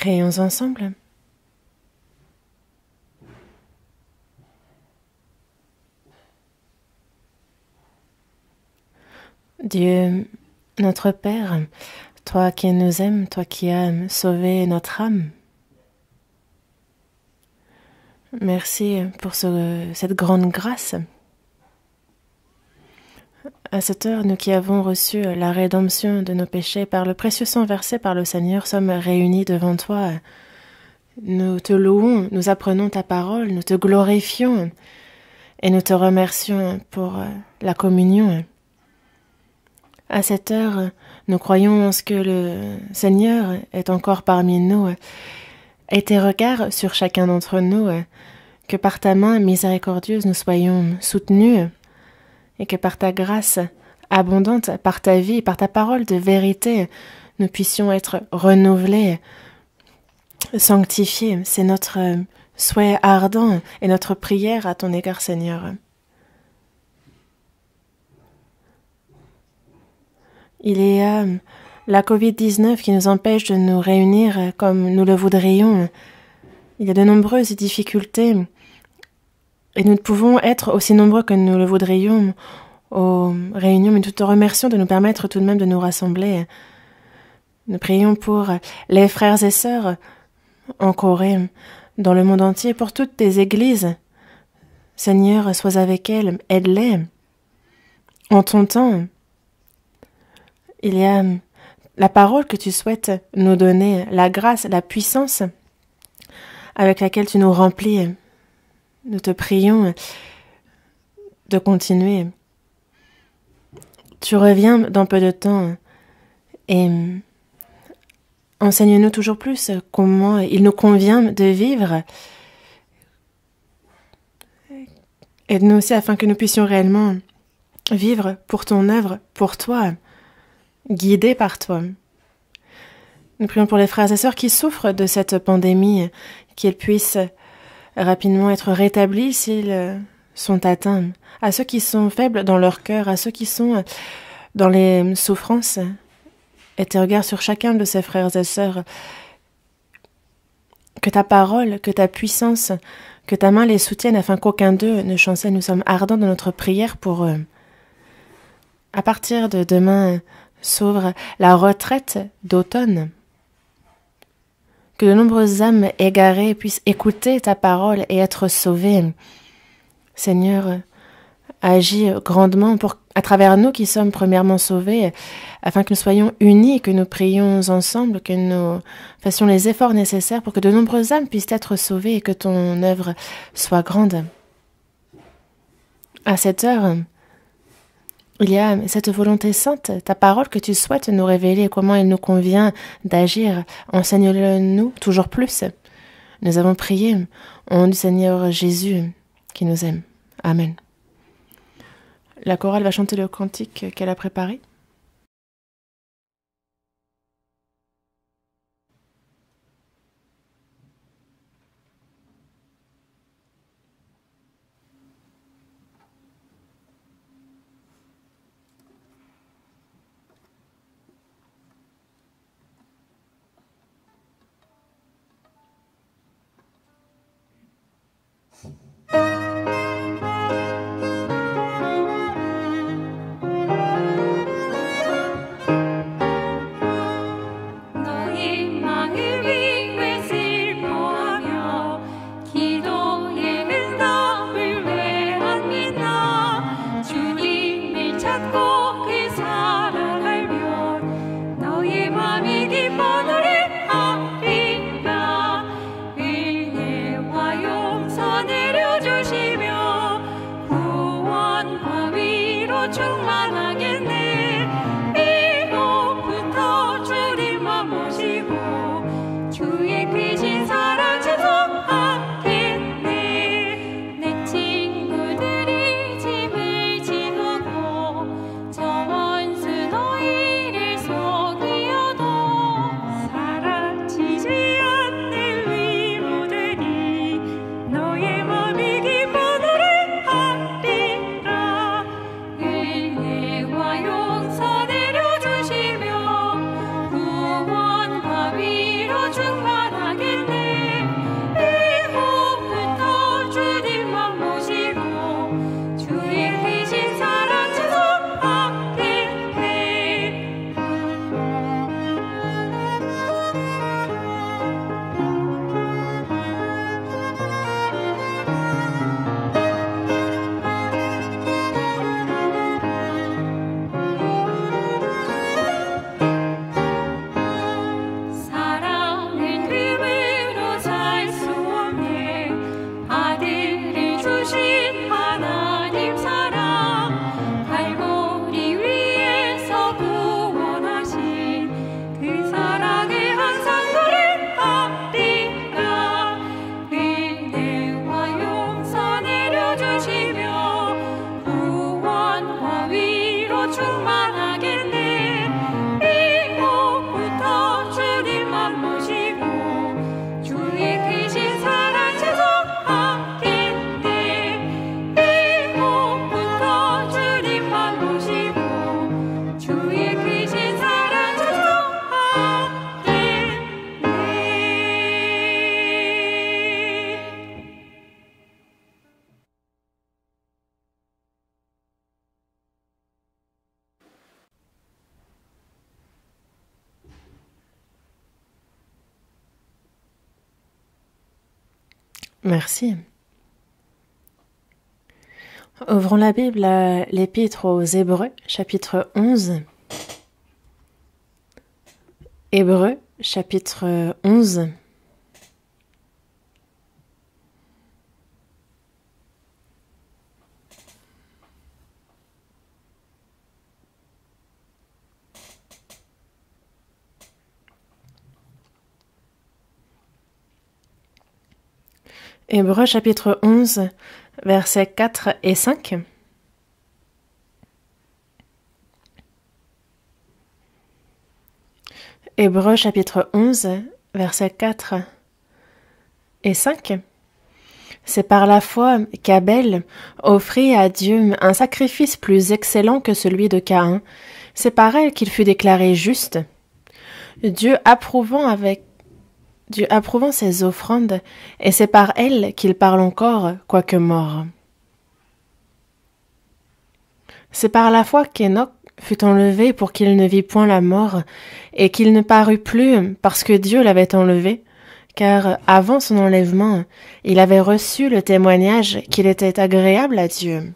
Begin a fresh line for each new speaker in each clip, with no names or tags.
Prions ensemble. Dieu, notre Père, toi qui nous aimes, toi qui as sauvé notre âme, merci pour cette grande grâce. À cette heure, nous qui avons reçu la rédemption de nos péchés par le précieux sang versé par le Seigneur, sommes réunis devant toi. Nous te louons, nous apprenons ta parole, nous te glorifions et nous te remercions pour la communion. À cette heure, nous croyons en ce que le Seigneur est encore parmi nous et tes regards sur chacun d'entre nous, que par ta main miséricordieuse nous soyons soutenus et que par ta grâce abondante, par ta vie, par ta parole de vérité, nous puissions être renouvelés, sanctifiés. C'est notre souhait ardent et notre prière à ton égard, Seigneur. Il y a la Covid-19 qui nous empêche de nous réunir comme nous le voudrions. Il y a de nombreuses difficultés et nous ne pouvons être aussi nombreux que nous le voudrions aux réunions, mais nous te remercions de nous permettre tout de même de nous rassembler. Nous prions pour les frères et sœurs en Corée, dans le monde entier, pour toutes tes églises. Seigneur, sois avec elles, aide-les. En ton temps, il y a la parole que tu souhaites nous donner, la grâce, la puissance avec laquelle tu nous remplis. Nous te prions de continuer. Tu reviens dans peu de temps et enseigne-nous toujours plus comment il nous convient de vivre. Aide-nous aussi afin que nous puissions réellement vivre pour ton œuvre, pour toi, guidés par toi. Nous prions pour les frères et sœurs qui souffrent de cette pandémie, qu'ils puissent rapidement être rétablis s'ils sont atteints. À ceux qui sont faibles dans leur cœur, à ceux qui sont dans les souffrances, et tes regards sur chacun de ces frères et sœurs, que ta parole, que ta puissance, que ta main les soutienne afin qu'aucun d'eux ne chancelle. Nous sommes ardents dans notre prière pour eux. À partir de demain s'ouvre la retraite d'automne. Que de nombreuses âmes égarées puissent écouter ta parole et être sauvées. Seigneur, agis grandement à travers nous qui sommes premièrement sauvés, afin que nous soyons unis, que nous prions ensemble, que nous fassions les efforts nécessaires pour que de nombreuses âmes puissent être sauvées et que ton œuvre soit grande. À cette heure, il y a cette volonté sainte, ta parole que tu souhaites nous révéler, comment il nous convient d'agir. Enseigne-le-nous toujours plus. Nous avons prié au nom du Seigneur Jésus qui nous aime. Amen. La chorale va chanter le cantique qu'elle a préparé.
저와
Merci. Ouvrons la Bible à l'Épître aux Hébreux, chapitre 11. Hébreux, chapitre 11. Hébreux, chapitre 11, versets 4 et 5. Hébreux, chapitre 11, versets 4 et 5. C'est par la foi qu'Abel offrit à Dieu un sacrifice plus excellent que celui de Caïn. C'est par elle qu'il fut déclaré juste, Dieu approuvant ses offrandes, et c'est par elle qu'il parle encore, quoique mort. C'est par la foi qu'Enoch fut enlevé pour qu'il ne vît point la mort, et qu'il ne parut plus parce que Dieu l'avait enlevé, car avant son enlèvement, il avait reçu le témoignage qu'il était agréable à Dieu.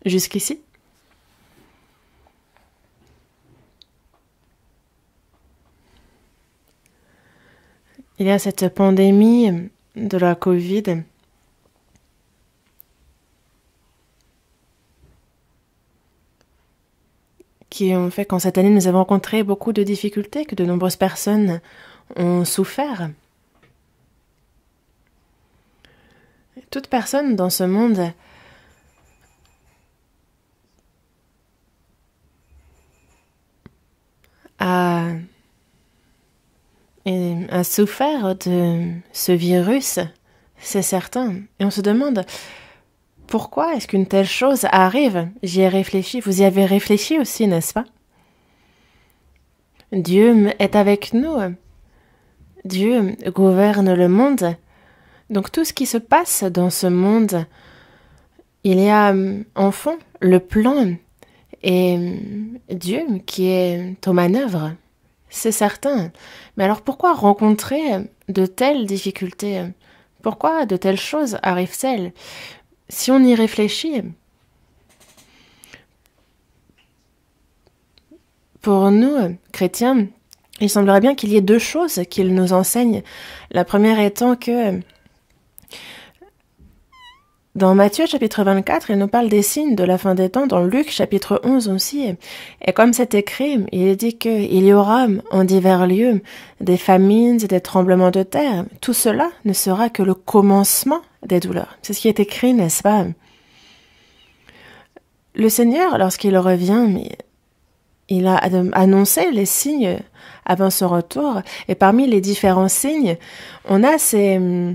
Jusqu'ici? Il y a cette pandémie de la Covid qui ont fait qu'en cette année, nous avons rencontré beaucoup de difficultés, que de nombreuses personnes ont souffert. Toute personne dans ce monde a souffert de ce virus, c'est certain. Et on se demande, pourquoi est-ce qu'une telle chose arrive? J'y ai réfléchi. Vous y avez réfléchi aussi, n'est-ce pas? Dieu est avec nous. Dieu gouverne le monde. Donc tout ce qui se passe dans ce monde, il y a en fond le plan et Dieu qui est aux manœuvres. C'est certain. Mais alors pourquoi rencontrer de telles difficultés? Pourquoi de telles choses arrivent-elles? Si on y réfléchit, pour nous, chrétiens, il semblerait bien qu'il y ait deux choses qu'il nous enseigne. La première étant que dans Matthieu chapitre 24, il nous parle des signes de la fin des temps, dans Luc chapitre 11 aussi. Et comme c'est écrit, il est dit qu'il y aura en divers lieux des famines et des tremblements de terre. Tout cela ne sera que le commencement des douleurs. C'est ce qui est écrit, n'est-ce pas? Le Seigneur, lorsqu'il revient, il a annoncé les signes avant son retour. Et parmi les différents signes, on a ces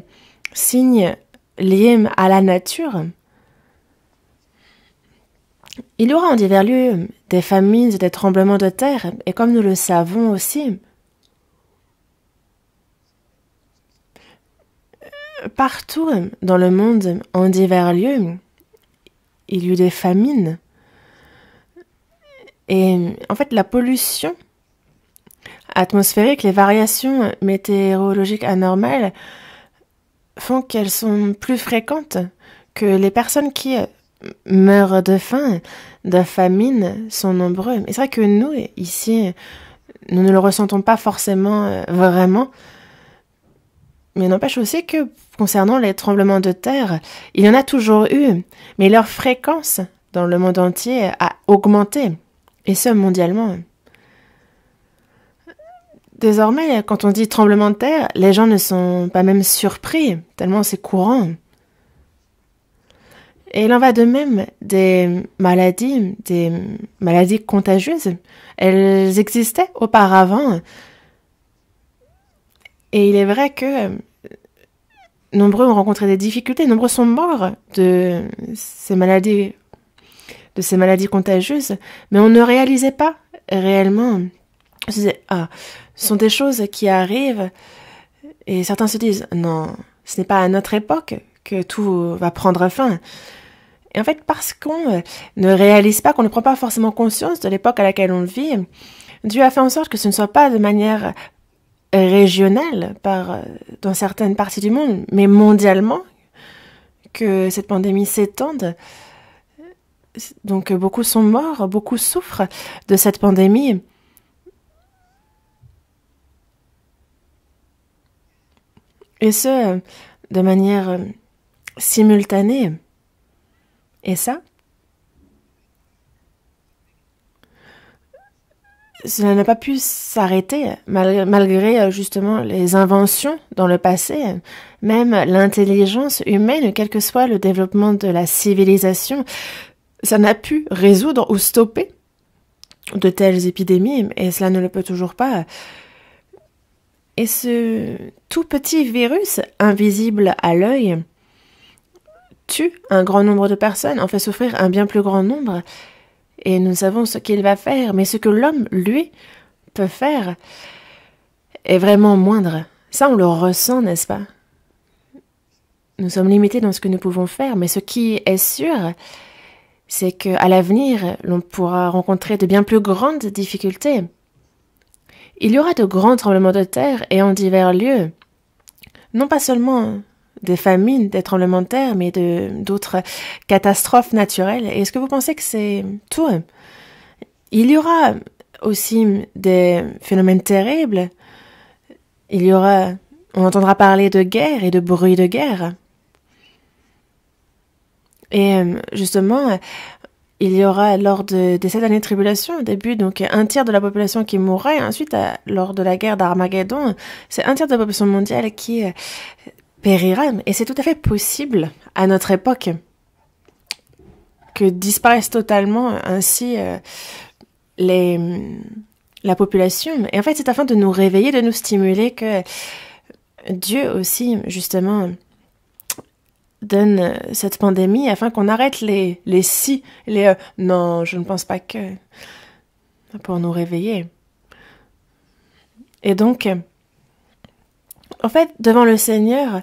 signes liés à la nature. Il y aura en divers lieux des famines et des tremblements de terre, et comme nous le savons aussi, partout dans le monde, en divers lieux, il y a eu des famines. Et en fait, la pollution atmosphérique, les variations météorologiques anormales font qu'elles sont plus fréquentes, que les personnes qui meurent de faim, de famine, sont nombreux. Et c'est vrai que nous, ici, nous ne le ressentons pas forcément vraiment, mais n'empêche aussi que concernant les tremblements de terre, il y en a toujours eu, mais leur fréquence dans le monde entier a augmenté, et ce mondialement. Désormais, quand on dit tremblement de terre, les gens ne sont pas même surpris, tellement c'est courant. Et il en va de même des maladies contagieuses. Elles existaient auparavant. Et il est vrai que nombreux ont rencontré des difficultés, nombreux sont morts de ces maladies contagieuses, mais on ne réalisait pas réellement. On se disait, ce sont des choses qui arrivent, et certains se disent, non, ce n'est pas à notre époque que tout va prendre fin. Et en fait, parce qu'on ne réalise pas, qu'on ne prend pas forcément conscience de l'époque à laquelle on vit, Dieu a fait en sorte que ce ne soit pas de manière régional dans certaines parties du monde, mais mondialement, que cette pandémie s'étende. Donc beaucoup sont morts, beaucoup souffrent de cette pandémie. Et ce, de manière simultanée. Et ça, cela n'a pas pu s'arrêter malgré justement les inventions dans le passé, même l'intelligence humaine, quel que soit le développement de la civilisation, ça n'a pu résoudre ou stopper de telles épidémies, et cela ne le peut toujours pas. Et ce tout petit virus, invisible à l'œil, tue un grand nombre de personnes, en fait souffrir un bien plus grand nombre. Et nous savons ce qu'il va faire, mais ce que l'homme, lui, peut faire est vraiment moindre. Ça, on le ressent, n'est-ce pas? Nous sommes limités dans ce que nous pouvons faire, mais ce qui est sûr, c'est qu'à l'avenir, l'on pourra rencontrer de bien plus grandes difficultés. Il y aura de grands tremblements de terre et en divers lieux. Non pas seulement des famines, des tremblements de terre, mais d'autres catastrophes naturelles. Et est-ce que vous pensez que c'est tout? Il y aura aussi des phénomènes terribles. On entendra parler de guerre et de bruit de guerre. Et justement, il y aura lors de 7 années de tribulation, au début, donc un tiers de la population qui mourra, et ensuite, lors de la guerre d'Armageddon, c'est un tiers de la population mondiale qui périra, et c'est tout à fait possible à notre époque que disparaisse totalement ainsi la population. Et en fait, c'est afin de nous réveiller, de nous stimuler que Dieu aussi, justement, donne cette pandémie afin qu'on arrête les si, non, je ne pense pas que, pour nous réveiller. Et donc, en fait, devant le Seigneur,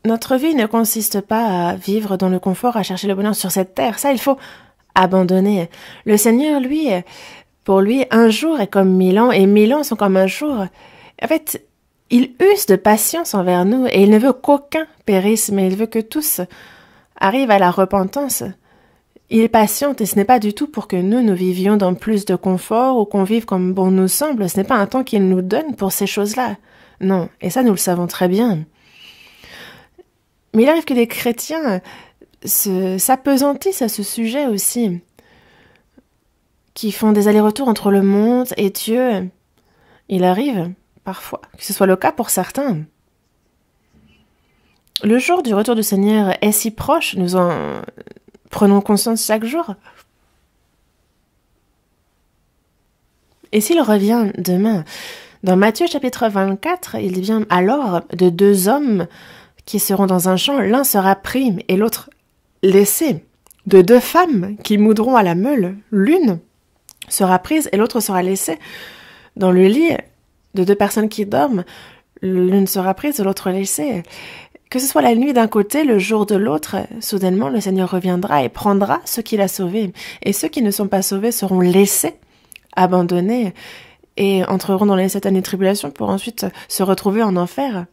notre vie ne consiste pas à vivre dans le confort, à chercher le bonheur sur cette terre. Ça, il faut abandonner. Le Seigneur, lui, pour lui, un jour est comme 1000 ans, et 1000 ans sont comme un jour. En fait, il use de patience envers nous, et il ne veut qu'aucun périsse, mais il veut que tous arrivent à la repentance. Il est patient, et ce n'est pas du tout pour que nous vivions dans plus de confort, ou qu'on vive comme bon nous semble. Ce n'est pas un temps qu'il nous donne pour ces choses-là. Non, et ça, nous le savons très bien. Mais il arrive que les chrétiens s'appesantissent à ce sujet aussi, qui font des allers-retours entre le monde et Dieu. Il arrive, parfois, que ce soit le cas pour certains. Le jour du retour du Seigneur est si proche, nous en prenons conscience chaque jour. Et s'il revient demain, dans Matthieu chapitre 24, il vient alors de 2 hommes qui seront dans un champ, l'un sera pris et l'autre laissé. De 2 femmes qui moudront à la meule, l'une sera prise et l'autre sera laissée. Dans le lit de 2 personnes qui dorment, l'une sera prise et l'autre laissée. Que ce soit la nuit d'un côté, le jour de l'autre, soudainement le Seigneur reviendra et prendra ceux qu'il a sauvés. Et ceux qui ne sont pas sauvés seront laissés, abandonnés, et entreront dans les 7 années de tribulation pour ensuite se retrouver en enfer.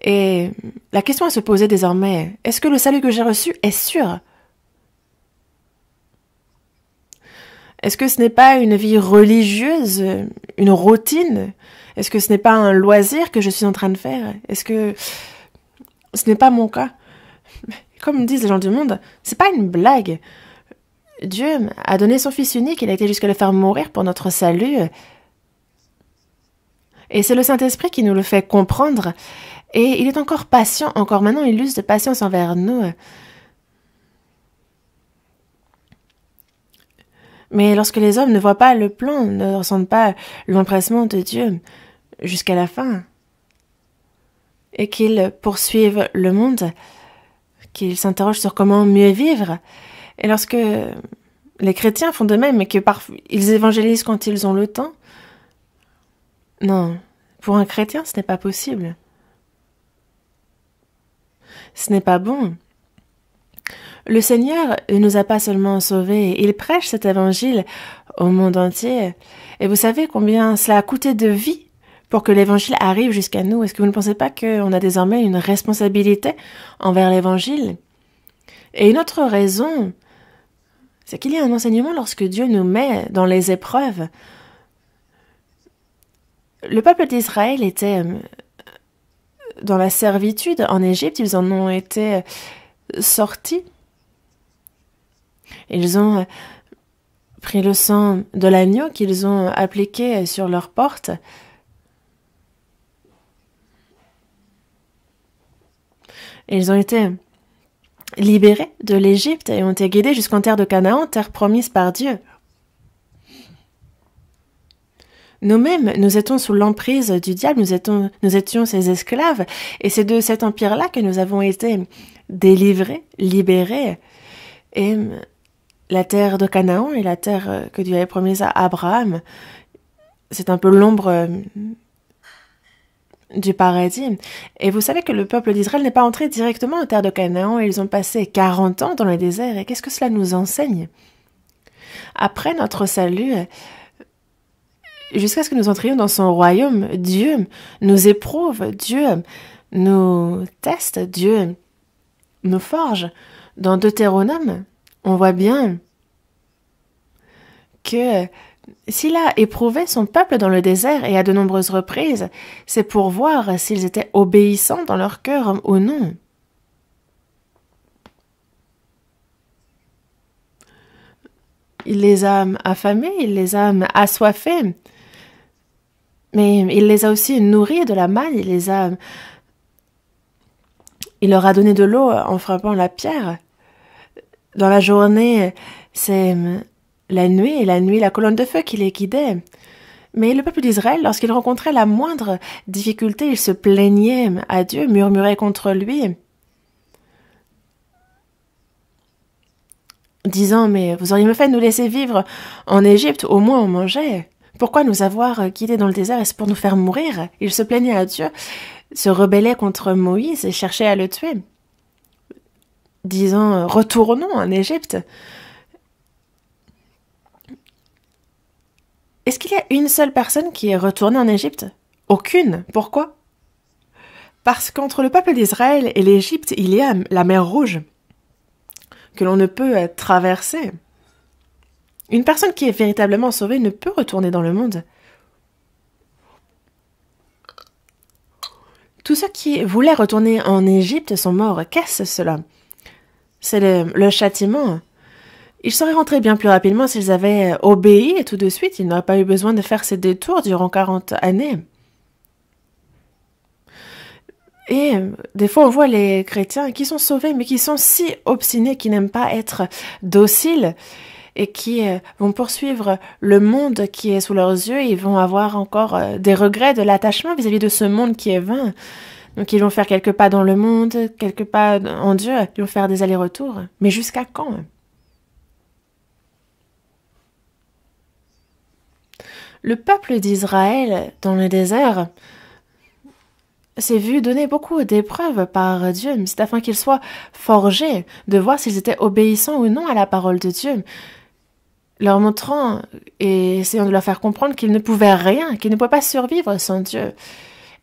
Et la question à se poser désormais, est-ce que le salut que j'ai reçu est sûr? Est-ce que ce n'est pas une vie religieuse, une routine? Est-ce que ce n'est pas un loisir que je suis en train de faire? Est-ce que ce n'est pas mon cas? Comme disent les gens du monde, c'est pas une blague. Dieu a donné son Fils unique, il a été jusqu'à le faire mourir pour notre salut. Et c'est le Saint-Esprit qui nous le fait comprendre. Et il est encore patient, encore maintenant, il use de patience envers nous. Mais lorsque les hommes ne voient pas le plan, ne ressentent pas l'empressement de Dieu jusqu'à la fin, et qu'ils poursuivent le monde, qu'ils s'interrogent sur comment mieux vivre, et lorsque les chrétiens font de même, et que parfois ils évangélisent quand ils ont le temps, non, pour un chrétien, ce n'est pas possible. Ce n'est pas bon. Le Seigneur ne nous a pas seulement sauvés, il prêche cet évangile au monde entier. Et vous savez combien cela a coûté de vie pour que l'Évangile arrive jusqu'à nous? Est-ce que vous ne pensez pas qu'on a désormais une responsabilité envers l'Évangile? Et une autre raison, c'est qu'il y a un enseignement lorsque Dieu nous met dans les épreuves. Le peuple d'Israël était dans la servitude en Égypte, ils en ont été sortis. Ils ont pris le sang de l'agneau qu'ils ont appliqué sur leurs portes. Ils ont été libérés de l'Égypte et ont été guidés jusqu'en terre de Canaan, terre promise par Dieu. Nous-mêmes, nous étions sous l'emprise du diable, nous étions ses esclaves, et c'est de cet empire-là que nous avons été délivrés, libérés. Et la terre de Canaan et la terre que Dieu avait promise à Abraham, c'est un peu l'ombre du paradis. Et vous savez que le peuple d'Israël n'est pas entré directement en terre de Canaan, et ils ont passé 40 ans dans le désert. Et qu'est-ce que cela nous enseigne? Après notre salut, jusqu'à ce que nous entrions dans son royaume, Dieu nous éprouve, Dieu nous teste, Dieu nous forge. Dans Deutéronome, on voit bien que s'il a éprouvé son peuple dans le désert et à de nombreuses reprises, c'est pour voir s'ils étaient obéissants dans leur cœur ou non. Il les a affamés, il les a assoiffés, mais il les a aussi nourris de la manne, il leur a donné de l'eau en frappant la pierre. Dans la journée, c'est la nuit, et la nuit, la colonne de feu qui les guidait. Mais le peuple d'Israël, lorsqu'il rencontrait la moindre difficulté, il se plaignait à Dieu, murmurait contre lui, disant « Mais vous auriez mieux fait de nous laisser vivre en Égypte, au moins on mangeait. Pourquoi nous avoir quittés dans le désert? Est-ce pour nous faire mourir ?» Il se plaignait à Dieu, se rebellait contre Moïse et cherchait à le tuer, disant « Retournons en Égypte ». Est-ce qu'il y a une seule personne qui est retournée en Égypte? Aucune. Pourquoi? Parce qu'entre le peuple d'Israël et l'Égypte, il y a la mer Rouge, que l'on ne peut traverser. Une personne qui est véritablement sauvée ne peut retourner dans le monde. Tous ceux qui voulaient retourner en Égypte sont morts. Qu'est-ce cela? C'est le châtiment. Ils seraient rentrés bien plus rapidement s'ils avaient obéi et tout de suite, ils n'auraient pas eu besoin de faire ces détours durant 40 années. Et des fois, on voit les chrétiens qui sont sauvés, mais qui sont si obstinés, qui n'aiment pas être dociles et qui vont poursuivre le monde qui est sous leurs yeux. Ils vont avoir encore des regrets de l'attachement vis-à-vis de ce monde qui est vain. Donc, ils vont faire quelques pas dans le monde, quelques pas en Dieu, ils vont faire des allers-retours. Mais jusqu'à quand? Le peuple d'Israël, dans le désert, s'est vu donner beaucoup d'épreuves par Dieu. C'est afin qu'ils soient forgés de voir s'ils étaient obéissants ou non à la parole de Dieu, leur montrant et essayant de leur faire comprendre qu'ils ne pouvaient rien, qu'ils ne pouvaient pas survivre sans Dieu.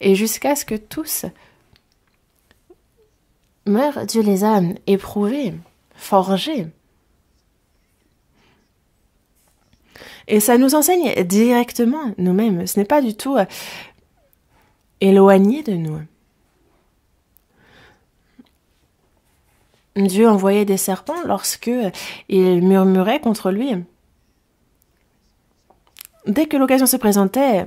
Et jusqu'à ce que tous meurent, Dieu les a éprouvés, forgés. Et ça nous enseigne directement nous-mêmes. Ce n'est pas du tout éloigné de nous. Dieu envoyait des serpents lorsque ils murmuraient contre lui. Dès que l'occasion se présentait,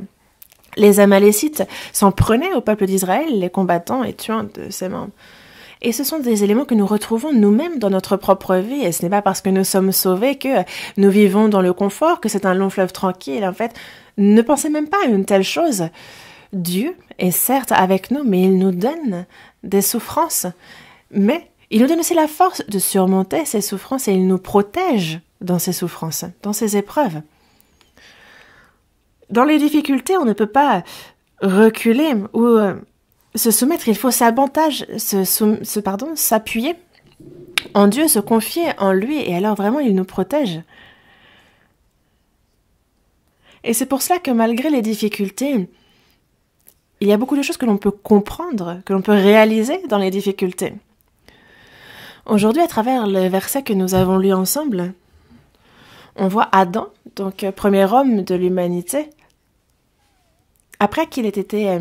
les Amalécites s'en prenaient au peuple d'Israël, les combattant et tuant de ses membres. Et ce sont des éléments que nous retrouvons nous-mêmes dans notre propre vie. Et ce n'est pas parce que nous sommes sauvés que nous vivons dans le confort, que c'est un long fleuve tranquille. En fait, ne pensez même pas à une telle chose. Dieu est certes avec nous, mais il nous donne des souffrances. Mais il nous donne aussi la force de surmonter ces souffrances et il nous protège dans ces souffrances, dans ces épreuves. Dans les difficultés, on ne peut pas reculer ou se soumettre, il faut s'appuyer en Dieu, se confier en lui, et alors vraiment il nous protège. Et c'est pour cela que malgré les difficultés, il y a beaucoup de choses que l'on peut comprendre, que l'on peut réaliser dans les difficultés. Aujourd'hui, à travers le verset que nous avons lu ensemble, on voit Adam, donc premier homme de l'humanité, après qu'il ait été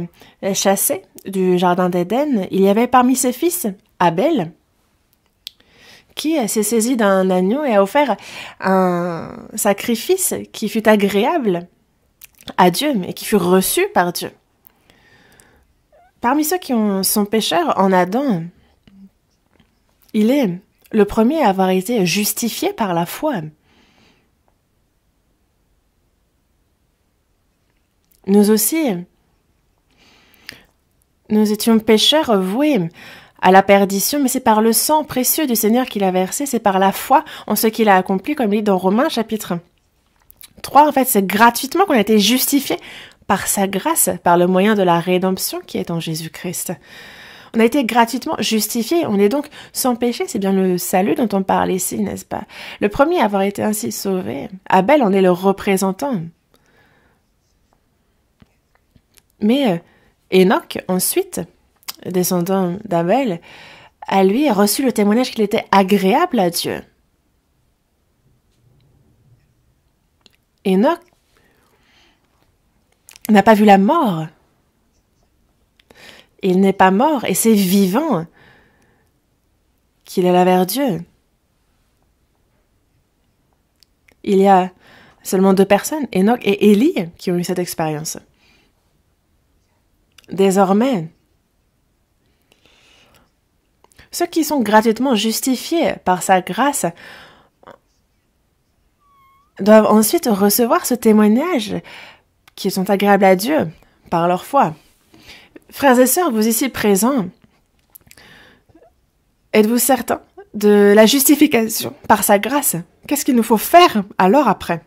chassé du jardin d'Éden, il y avait parmi ses fils Abel, qui s'est saisi d'un agneau et a offert un sacrifice qui fut agréable à Dieu et qui fut reçu par Dieu. Parmi ceux qui sont pécheurs en Adam, il est le premier à avoir été justifié par la foi. Nous aussi, nous étions pécheurs voués à la perdition, mais c'est par le sang précieux du Seigneur qu'il a versé, c'est par la foi en ce qu'il a accompli, comme il dit dans Romains chapitre 3. En fait, c'est gratuitement qu'on a été justifié par sa grâce, par le moyen de la rédemption qui est en Jésus-Christ. On a été gratuitement justifié, on est donc sans péché, c'est bien le salut dont on parle ici, n'est-ce pas? Le premier à avoir été ainsi sauvé, Abel en est le représentant. Mais Enoch, ensuite, descendant d'Abel, a lui reçu le témoignage qu'il était agréable à Dieu. Enoch n'a pas vu la mort. Il n'est pas mort et c'est vivant qu'il alla vers Dieu. Il y a seulement 2 personnes, Enoch et Élie, qui ont eu cette expérience. Désormais, ceux qui sont gratuitement justifiés par sa grâce doivent ensuite recevoir ce témoignage qui sont agréables à Dieu par leur foi. Frères et sœurs, vous ici présents, êtes-vous certains de la justification par sa grâce? Qu'est-ce qu'il nous faut faire alors après?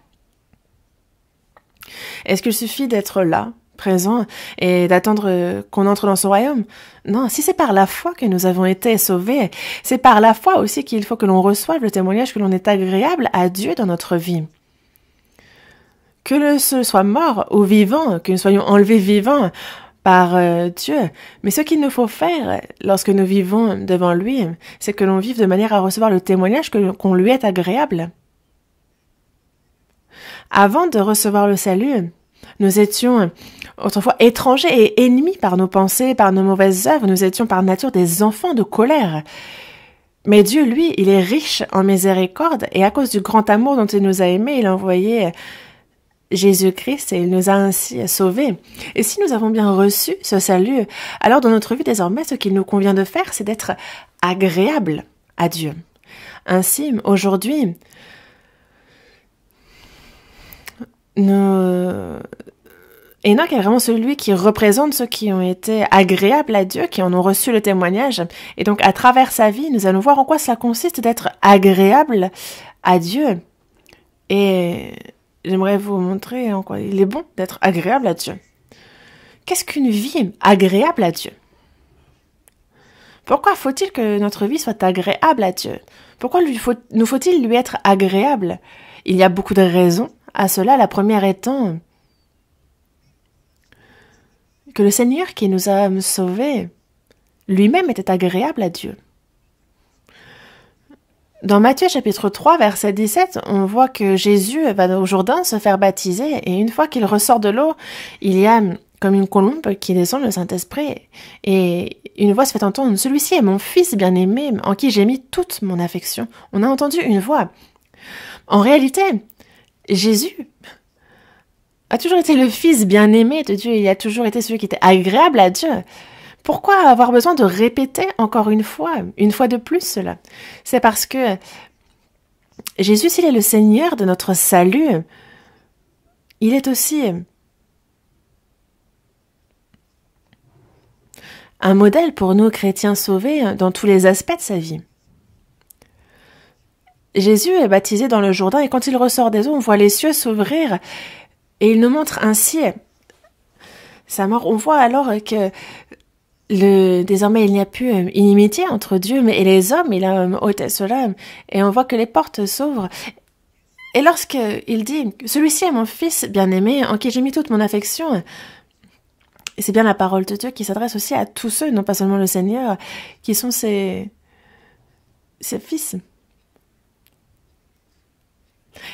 Est-ce qu'il suffit d'être là, présent, et d'attendre qu'on entre dans son royaume? Non, si c'est par la foi que nous avons été sauvés, c'est par la foi aussi qu'il faut que l'on reçoive le témoignage que l'on est agréable à Dieu dans notre vie. Que ce soit mort ou vivant, que nous soyons enlevés vivants par Dieu. Mais ce qu'il nous faut faire lorsque nous vivons devant lui, c'est que l'on vive de manière à recevoir le témoignage qu'on lui est agréable. Avant de recevoir le salut, nous étions autrefois étrangers et ennemis par nos pensées, par nos mauvaises œuvres. Nous étions par nature des enfants de colère. Mais Dieu, lui, il est riche en miséricorde et à cause du grand amour dont il nous a aimés, il a envoyé Jésus-Christ et il nous a ainsi sauvés. Et si nous avons bien reçu ce salut, alors dans notre vie désormais, ce qu'il nous convient de faire, c'est d'être agréable à Dieu. Ainsi, aujourd'hui, Enoch est vraiment celui qui représente ceux qui ont été agréables à Dieu, qui en ont reçu le témoignage. Et donc, à travers sa vie, nous allons voir en quoi cela consiste d'être agréable à Dieu. Et j'aimerais vous montrer en quoi il est bon d'être agréable à Dieu. Qu'est-ce qu'une vie agréable à Dieu? Pourquoi faut-il que notre vie soit agréable à Dieu? Pourquoi nous faut-il lui être agréable? Il y a beaucoup de raisons à cela. La première étant que le Seigneur qui nous a sauvés lui-même était agréable à Dieu. Dans Matthieu chapitre 3, verset 17, on voit que Jésus va au Jourdain se faire baptiser et une fois qu'il ressort de l'eau, il y a comme une colombe qui descend le Saint-Esprit et une voix se fait entendre. « Celui-ci est mon fils bien-aimé en qui j'ai mis toute mon affection. » On a entendu une voix. En réalité, Jésus a toujours été le fils bien-aimé de Dieu. Il a toujours été celui qui était agréable à Dieu. Pourquoi avoir besoin de répéter encore une fois de plus cela? C'est parce que Jésus, s'il est le Seigneur de notre salut, il est aussi un modèle pour nous chrétiens sauvés dans tous les aspects de sa vie. Jésus est baptisé dans le Jourdain et quand il ressort des eaux, on voit les cieux s'ouvrir et il nous montre ainsi sa mort. On voit alors que désormais il n'y a plus inimitié entre Dieu et les hommes, il a ôté cela et on voit que les portes s'ouvrent Et lorsqu'il dit « Celui-ci est mon fils bien-aimé, en qui j'ai mis toute mon affection », et c'est bien la parole de Dieu qui s'adresse aussi à tous ceux, non pas seulement le Seigneur, qui sont ses fils.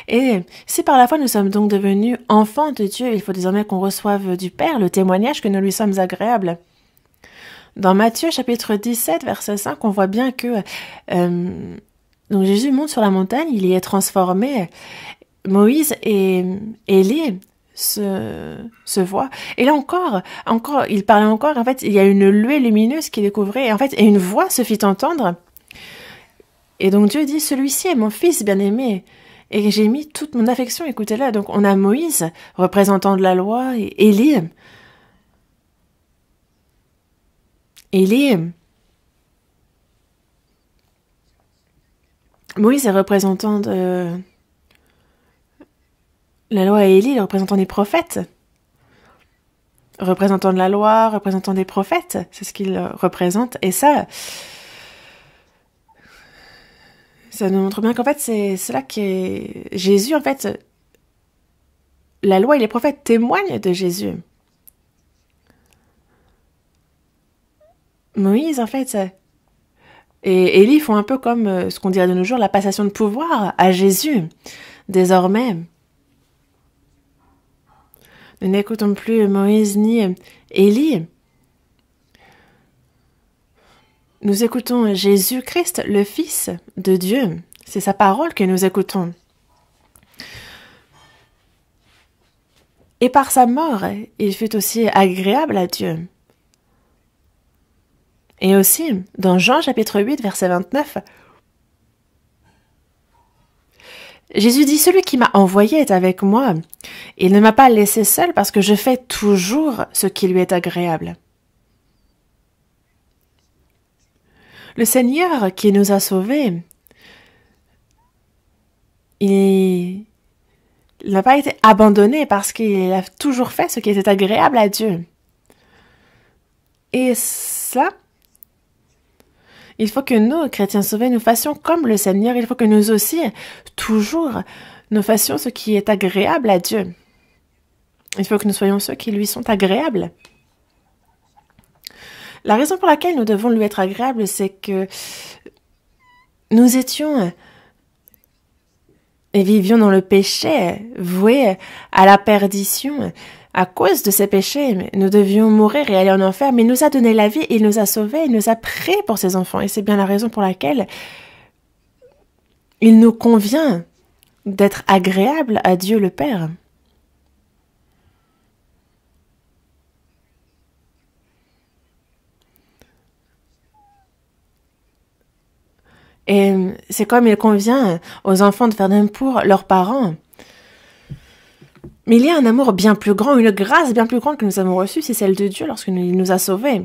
Et si par la foi nous sommes donc devenus enfants de Dieu, il faut désormais qu'on reçoive du Père le témoignage que nous lui sommes agréables. Dans Matthieu chapitre 17, verset 5, on voit bien que donc Jésus monte sur la montagne, il y est transformé. Moïse et Élie se voient. Et là encore, il parlait encore, en fait, il y a une nuée lumineuse qui découvrait, et en fait, et une voix se fit entendre. Et donc Dieu dit, celui-ci est mon fils bien-aimé, et j'ai mis toute mon affection, écoutez-le. Donc on a Moïse, représentant de la loi, et Élie. Moïse est représentant de la loi et Élie, le représentant des prophètes. Représentant de la loi, représentant des prophètes, c'est ce qu'il représente. Et ça nous montre bien qu'en fait, c'est là que Jésus, en fait, la loi et les prophètes témoignent de Jésus. Moïse, en fait, et Élie font un peu comme ce qu'on dirait de nos jours, la passation de pouvoir à Jésus. Désormais, nous n'écoutons plus Moïse ni Élie. Nous écoutons Jésus-Christ, le Fils de Dieu. C'est sa parole que nous écoutons. Et par sa mort, il fut aussi agréable à Dieu. Et aussi, dans Jean chapitre 8, verset 29, Jésus dit, celui qui m'a envoyé est avec moi. Il ne m'a pas laissé seul parce que je fais toujours ce qui lui est agréable. Le Seigneur qui nous a sauvés, il n'a pas été abandonné parce qu'il a toujours fait ce qui était agréable à Dieu. Et ça, il faut que nous, chrétiens sauvés, nous fassions comme le Seigneur. Il faut que nous aussi, toujours, nous fassions ce qui est agréable à Dieu. Il faut que nous soyons ceux qui lui sont agréables. La raison pour laquelle nous devons lui être agréables, c'est que nous étions et vivions dans le péché, voués à la perdition. À cause de ces péchés, nous devions mourir et aller en enfer, mais il nous a donné la vie, il nous a sauvés, il nous a pris pour ses enfants. Et c'est bien la raison pour laquelle il nous convient d'être agréable à Dieu le Père. Et c'est comme il convient aux enfants de faire de même pour leurs parents. Mais il y a un amour bien plus grand, une grâce bien plus grande que nous avons reçue, c'est celle de Dieu lorsqu'il nous a sauvés.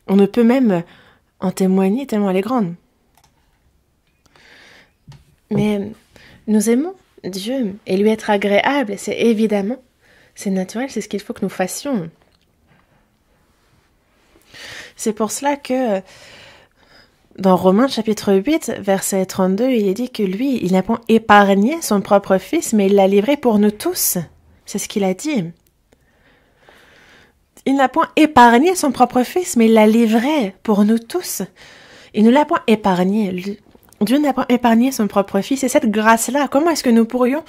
On ne peut même en témoigner tellement elle est grande. Mais nous aimons Dieu et lui être agréable, c'est évidemment, c'est naturel, c'est ce qu'il faut que nous fassions. C'est pour cela que dans Romains chapitre 8, verset 32, il est dit que lui, il n'a pas épargné son propre fils, mais il l'a livré pour nous tous. C'est ce qu'il a dit. Il n'a point épargné son propre fils, mais il l'a livré pour nous tous. Il ne l'a point épargné. Dieu n'a pas épargné son propre fils. Et cette grâce-là, comment est-ce que nous pourrions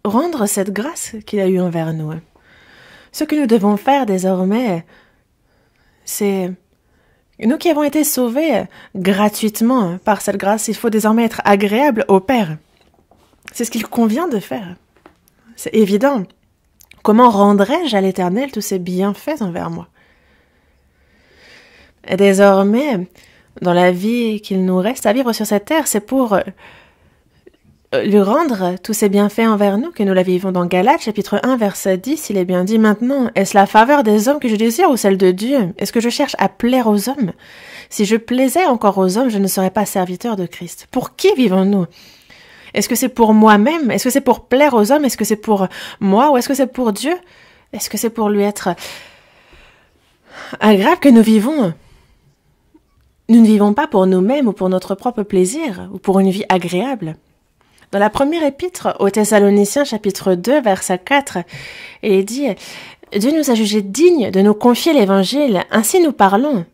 rendre cette grâce qu'il a eue envers nous? Ce que nous devons faire désormais, c'est... Nous qui avons été sauvés gratuitement par cette grâce, il faut désormais être agréables au Père. C'est ce qu'il convient de faire. C'est évident. Comment rendrai-je à l'Éternel tous ses bienfaits envers moi? Et désormais, dans la vie qu'il nous reste à vivre sur cette terre, c'est pour lui rendre tous ses bienfaits envers nous, que nous la vivons dans Galates, chapitre 1, verset 10, il est bien dit, maintenant, est-ce la faveur des hommes que je désire ou celle de Dieu? Est-ce que je cherche à plaire aux hommes? Si je plaisais encore aux hommes, je ne serais pas serviteur de Christ. Pour qui vivons-nous? Est-ce que c'est pour moi-même? Est-ce que c'est pour plaire aux hommes? Est-ce que c'est pour moi? Ou est-ce que c'est pour Dieu? Est-ce que c'est pour lui être agréable que nous vivons? Nous ne vivons pas pour nous-mêmes ou pour notre propre plaisir ou pour une vie agréable. Dans la première épître aux Thessaloniciens, chapitre 2, verset 4, il est dit « Dieu nous a jugés dignes de nous confier l'Évangile, ainsi nous parlons,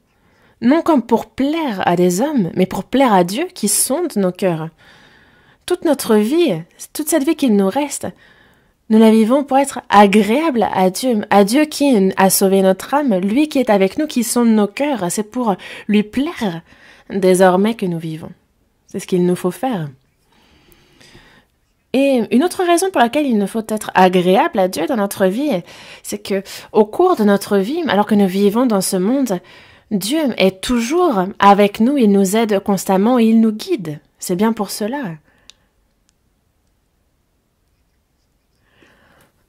non comme pour plaire à des hommes, mais pour plaire à Dieu qui sonde nos cœurs. Toute notre vie, toute cette vie qu'il nous reste, nous la vivons pour être agréable à Dieu qui a sauvé notre âme, lui qui est avec nous, qui sonde nos cœurs, c'est pour lui plaire désormais que nous vivons. C'est ce qu'il nous faut faire. » Et une autre raison pour laquelle il nous faut être agréable à Dieu dans notre vie, c'est que au cours de notre vie, alors que nous vivons dans ce monde, Dieu est toujours avec nous, il nous aide constamment et il nous guide. C'est bien pour cela.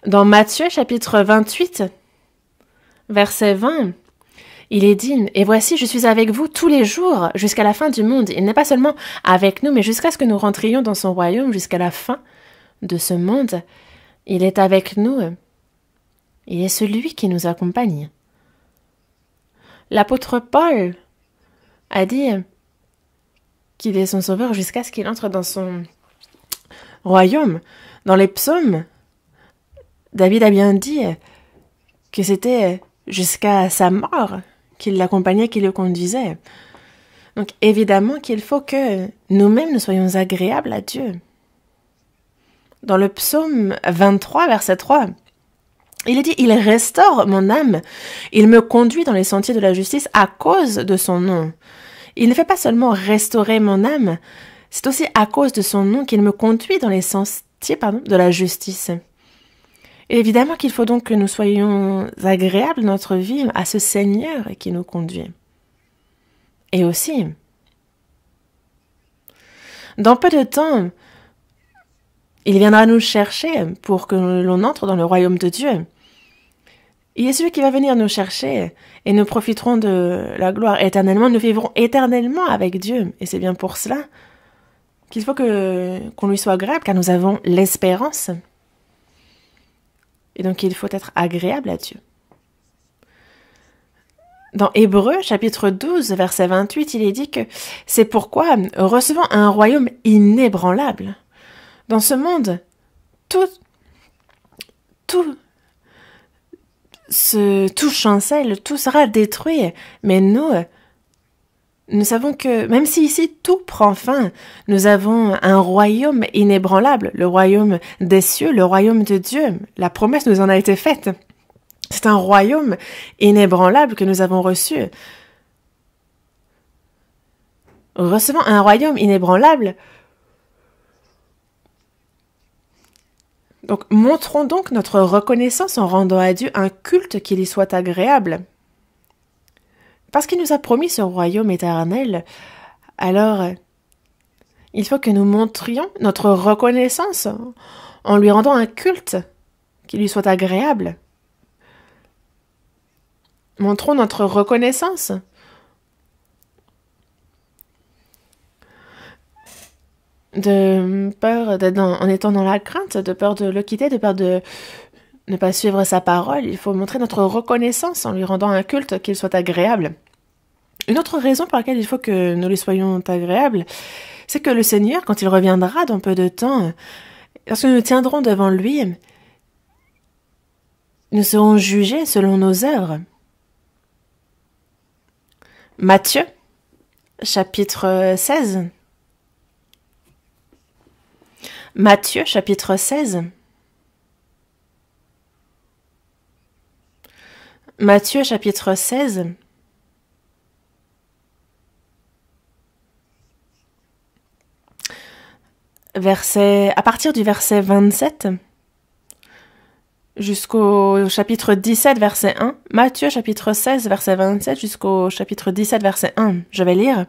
Dans Matthieu chapitre 28, verset 20, il est dit « Et voici, je suis avec vous tous les jours jusqu'à la fin du monde. » Il n'est pas seulement avec nous, mais jusqu'à ce que nous rentrions dans son royaume, jusqu'à la fin de ce monde, il est avec nous. Il est celui qui nous accompagne. L'apôtre Paul a dit qu'il est son sauveur jusqu'à ce qu'il entre dans son royaume. Dans les psaumes, David a bien dit que c'était jusqu'à sa mort qu'il l'accompagnait, qu'il le conduisait. Donc évidemment qu'il faut que nous-mêmes nous soyons agréables à Dieu. Dans le psaume 23, verset 3, il est dit « Il restaure mon âme, il me conduit dans les sentiers de la justice à cause de son nom. » Il ne fait pas seulement restaurer mon âme, c'est aussi à cause de son nom qu'il me conduit dans les sentiers de la justice. Et évidemment qu'il faut donc que nous soyons agréables dans notre vie à ce Seigneur qui nous conduit. Et aussi, dans peu de temps, il viendra nous chercher pour que l'on entre dans le royaume de Dieu. Il est celui qui va venir nous chercher et nous profiterons de la gloire éternellement. Nous vivrons éternellement avec Dieu. Et c'est bien pour cela qu'il faut qu'on lui soit agréable, car nous avons l'espérance. Et donc il faut être agréable à Dieu. Dans Hébreux, chapitre 12, verset 28, il est dit que c'est pourquoi recevons un royaume inébranlable. Dans ce monde, tout chancelle, tout sera détruit. Mais nous savons que même si ici tout prend fin, nous avons un royaume inébranlable, le royaume des cieux, le royaume de Dieu. La promesse nous en a été faite. C'est un royaume inébranlable que nous avons reçu. Recevons un royaume inébranlable. Donc, montrons donc notre reconnaissance en rendant à Dieu un culte qui lui soit agréable. Parce qu'il nous a promis ce royaume éternel, alors il faut que nous montrions notre reconnaissance en lui rendant un culte qui lui soit agréable. Montrons notre reconnaissance. De peur d'être en étant dans la crainte, de peur de le quitter, de peur de ne pas suivre sa parole. Il faut montrer notre reconnaissance en lui rendant un culte qu'il soit agréable. Une autre raison pour laquelle il faut que nous lui soyons agréables, c'est que le Seigneur, quand il reviendra dans peu de temps, lorsque nous tiendrons devant lui, nous serons jugés selon nos œuvres. Matthieu, chapitre 16. Matthieu, chapitre 16. Matthieu, chapitre 16. À partir du verset 27 jusqu'au chapitre 17, verset 1. Matthieu, chapitre 16, verset 27 jusqu'au chapitre 17, verset 1. Je vais lire.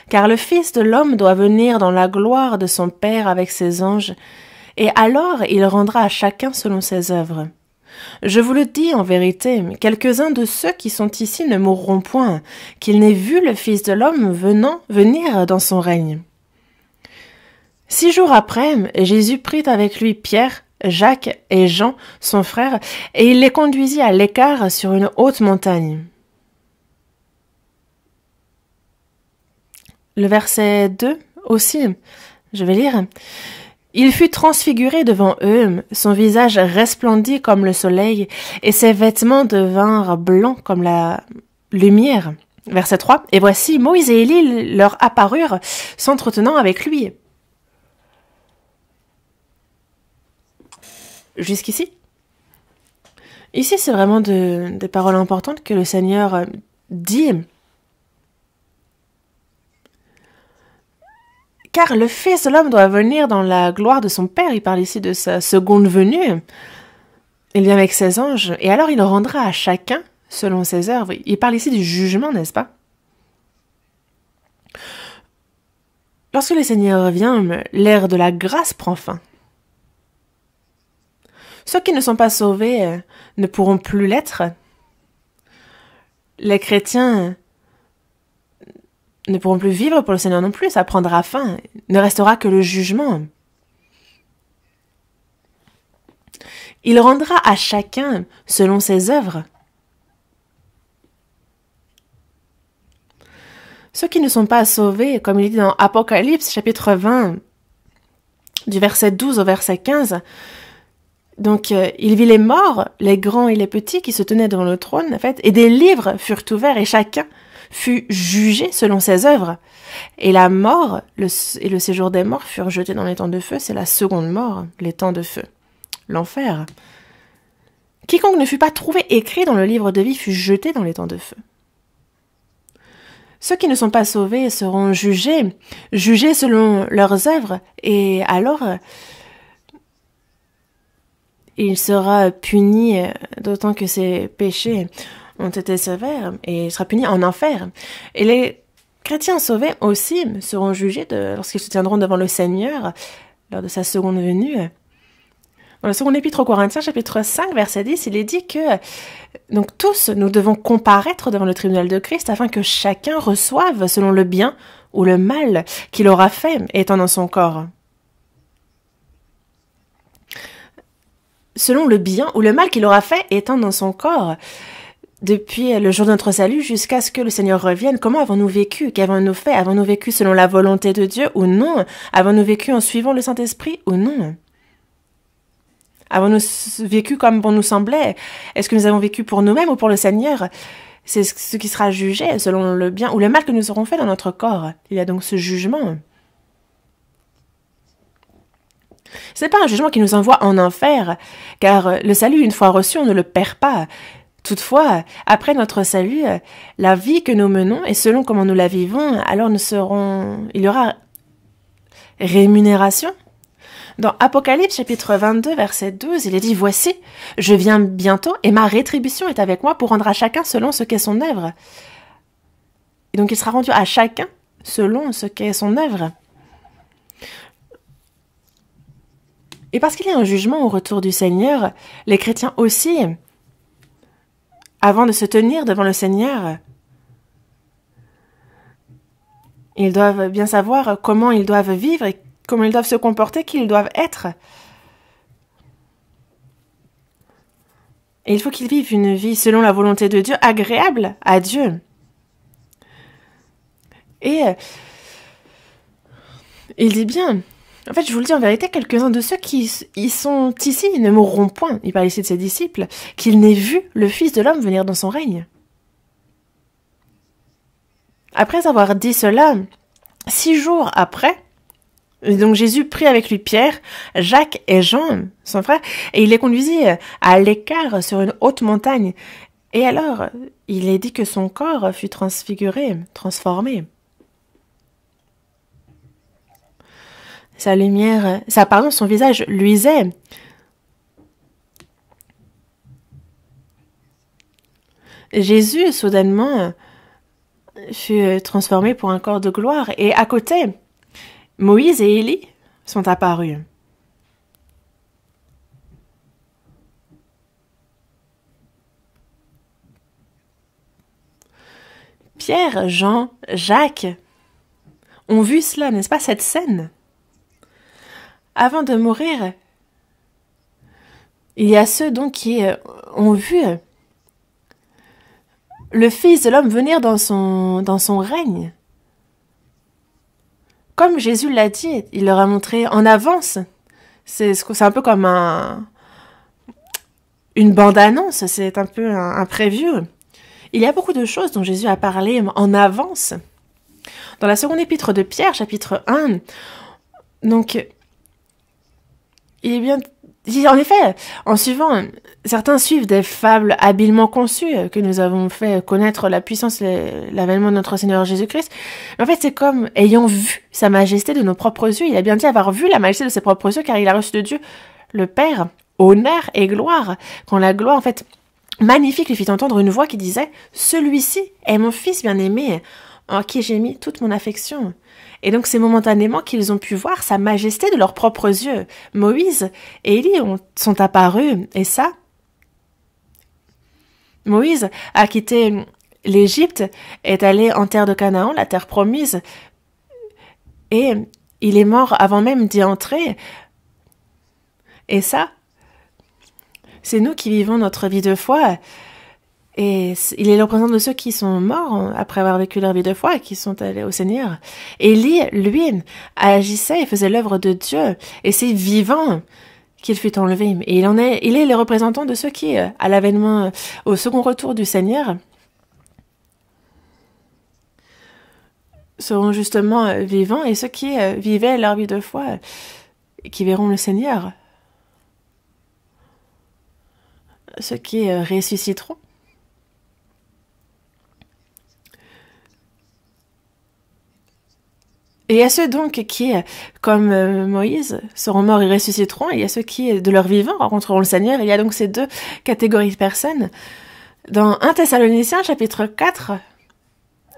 Car le Fils de l'homme doit venir dans la gloire de son Père avec ses anges, et alors il rendra à chacun selon ses œuvres. Je vous le dis en vérité, quelques-uns de ceux qui sont ici ne mourront point, qu'ils n'aient vu le Fils de l'homme venir dans son règne. 6 jours après, Jésus prit avec lui Pierre, Jacques et Jean, son frère, et il les conduisit à l'écart sur une haute montagne. Le verset 2 aussi, je vais lire. Il fut transfiguré devant eux, son visage resplendit comme le soleil, et ses vêtements devinrent blancs comme la lumière. Verset 3. Et voici, Moïse et Élie leur apparurent, s'entretenant avec lui. Jusqu'ici. Ici, c'est vraiment des paroles importantes que le Seigneur dit. Car le Fils de l'homme doit venir dans la gloire de son Père. Il parle ici de sa seconde venue. Il vient avec ses anges, et alors il rendra à chacun selon ses œuvres. Il parle ici du jugement, n'est-ce pas? Lorsque le Seigneur revient, l'ère de la grâce prend fin. Ceux qui ne sont pas sauvés ne pourront plus l'être. Les chrétiens ne pourront plus vivre pour le Seigneur non plus, ça prendra fin. Il ne restera que le jugement. Il rendra à chacun selon ses œuvres. Ceux qui ne sont pas sauvés, comme il est dit dans Apocalypse, chapitre 20, du verset 12 au verset 15, donc il vit les morts, les grands et les petits qui se tenaient devant le trône, en fait, et des livres furent ouverts et chacun fut jugé selon ses œuvres. Et la mort et le séjour des morts furent jetés dans les temps de feu, c'est la seconde mort, les temps de feu, l'enfer. Quiconque ne fut pas trouvé écrit dans le livre de vie fut jeté dans les temps de feu. Ceux qui ne sont pas sauvés seront jugés selon leurs œuvres, et alors il sera puni, d'autant que ses péchés ont été sévères, et il sera puni en enfer. Et les chrétiens sauvés aussi seront jugés lorsqu'ils se tiendront devant le Seigneur lors de sa seconde venue. Dans la seconde épître aux Corinthiens, chapitre 5, verset 10, il est dit que donc tous, nous devons comparaître devant le tribunal de Christ afin que chacun reçoive selon le bien ou le mal qu'il aura fait étant dans son corps. Selon le bien ou le mal qu'il aura fait étant dans son corps. Depuis le jour de notre salut jusqu'à ce que le Seigneur revienne, comment avons-nous vécu? Qu'avons-nous fait? Avons-nous vécu selon la volonté de Dieu ou non? Avons-nous vécu en suivant le Saint-Esprit ou non? Avons-nous vécu comme bon nous semblait? Est-ce que nous avons vécu pour nous-mêmes ou pour le Seigneur? C'est ce qui sera jugé selon le bien ou le mal que nous aurons fait dans notre corps. Il y a donc ce jugement. Ce n'est pas un jugement qui nous envoie en enfer, car le salut, une fois reçu, on ne le perd pas. Toutefois, après notre salut, la vie que nous menons et selon comment nous la vivons, alors il y aura rémunération. Dans Apocalypse chapitre 22, verset 12, il est dit « Voici, je viens bientôt et ma rétribution est avec moi pour rendre à chacun selon ce qu'est son œuvre. » Et donc il sera rendu à chacun selon ce qu'est son œuvre. Et parce qu'il y a un jugement au retour du Seigneur, les chrétiens aussi, avant de se tenir devant le Seigneur, ils doivent bien savoir comment ils doivent vivre et comment ils doivent se comporter, qui ils doivent être. Et il faut qu'ils vivent une vie selon la volonté de Dieu, agréable à Dieu. Et il dit bien, en fait, je vous le dis en vérité, quelques-uns de ceux qui y sont ici ne mourront point, il parle ici de ses disciples, qu'ils n'aient vu le Fils de l'homme venir dans son règne. Après avoir dit cela, 6 jours après, donc Jésus prit avec lui Pierre, Jacques et Jean, son frère, et il les conduisit à l'écart sur une haute montagne. Et alors, il est dit que son corps fut transfiguré, transformé. Son visage luisait. Jésus, soudainement, fut transformé pour un corps de gloire. Et à côté, Moïse et Élie sont apparus. Pierre, Jean, Jacques ont vu cela, n'est-ce pas, cette scène? Avant de mourir, il y a ceux donc qui ont vu le Fils de l'homme venir dans son règne. Comme Jésus l'a dit, il leur a montré en avance C'est un peu comme une bande-annonce, c'est un peu un preview. Il y a beaucoup de choses dont Jésus a parlé en avance. Dans la seconde épître de Pierre, chapitre 1, donc, il est bien... En effet, en suivant, certains suivent des fables habilement conçues que nous avons fait connaître la puissance et l'avènement de notre Seigneur Jésus-Christ. Mais en fait, c'est comme ayant vu sa majesté de nos propres yeux. Il a bien dit avoir vu la majesté de ses propres yeux car il a reçu de Dieu le Père, honneur et gloire. Quand la gloire, en fait, magnifique lui fit entendre une voix qui disait « Celui-ci est mon fils bien-aimé, en qui j'ai mis toute mon affection. » Et donc c'est momentanément qu'ils ont pu voir sa majesté de leurs propres yeux. Moïse et Élie sont apparus, et ça, Moïse a quitté l'Égypte, est allé en terre de Canaan, la terre promise, et il est mort avant même d'y entrer. Et ça, c'est nous qui vivons notre vie de foi. Et il est le représentant de ceux qui sont morts après avoir vécu leur vie de foi et qui sont allés au Seigneur. Élie, lui, agissait et faisait l'œuvre de Dieu. Et c'est vivant qu'il fut enlevé. Et il est le représentant de ceux qui, à l'avènement, au second retour du Seigneur, seront justement vivants, et ceux qui vivaient leur vie de foi et qui verront le Seigneur. Ceux qui ressusciteront. Et il y a ceux donc qui, comme Moïse, seront morts et ressusciteront, et il y a ceux qui, de leur vivant, rencontreront le Seigneur. Il y a donc ces deux catégories de personnes. Dans 1 Thessaloniciens, chapitre 4,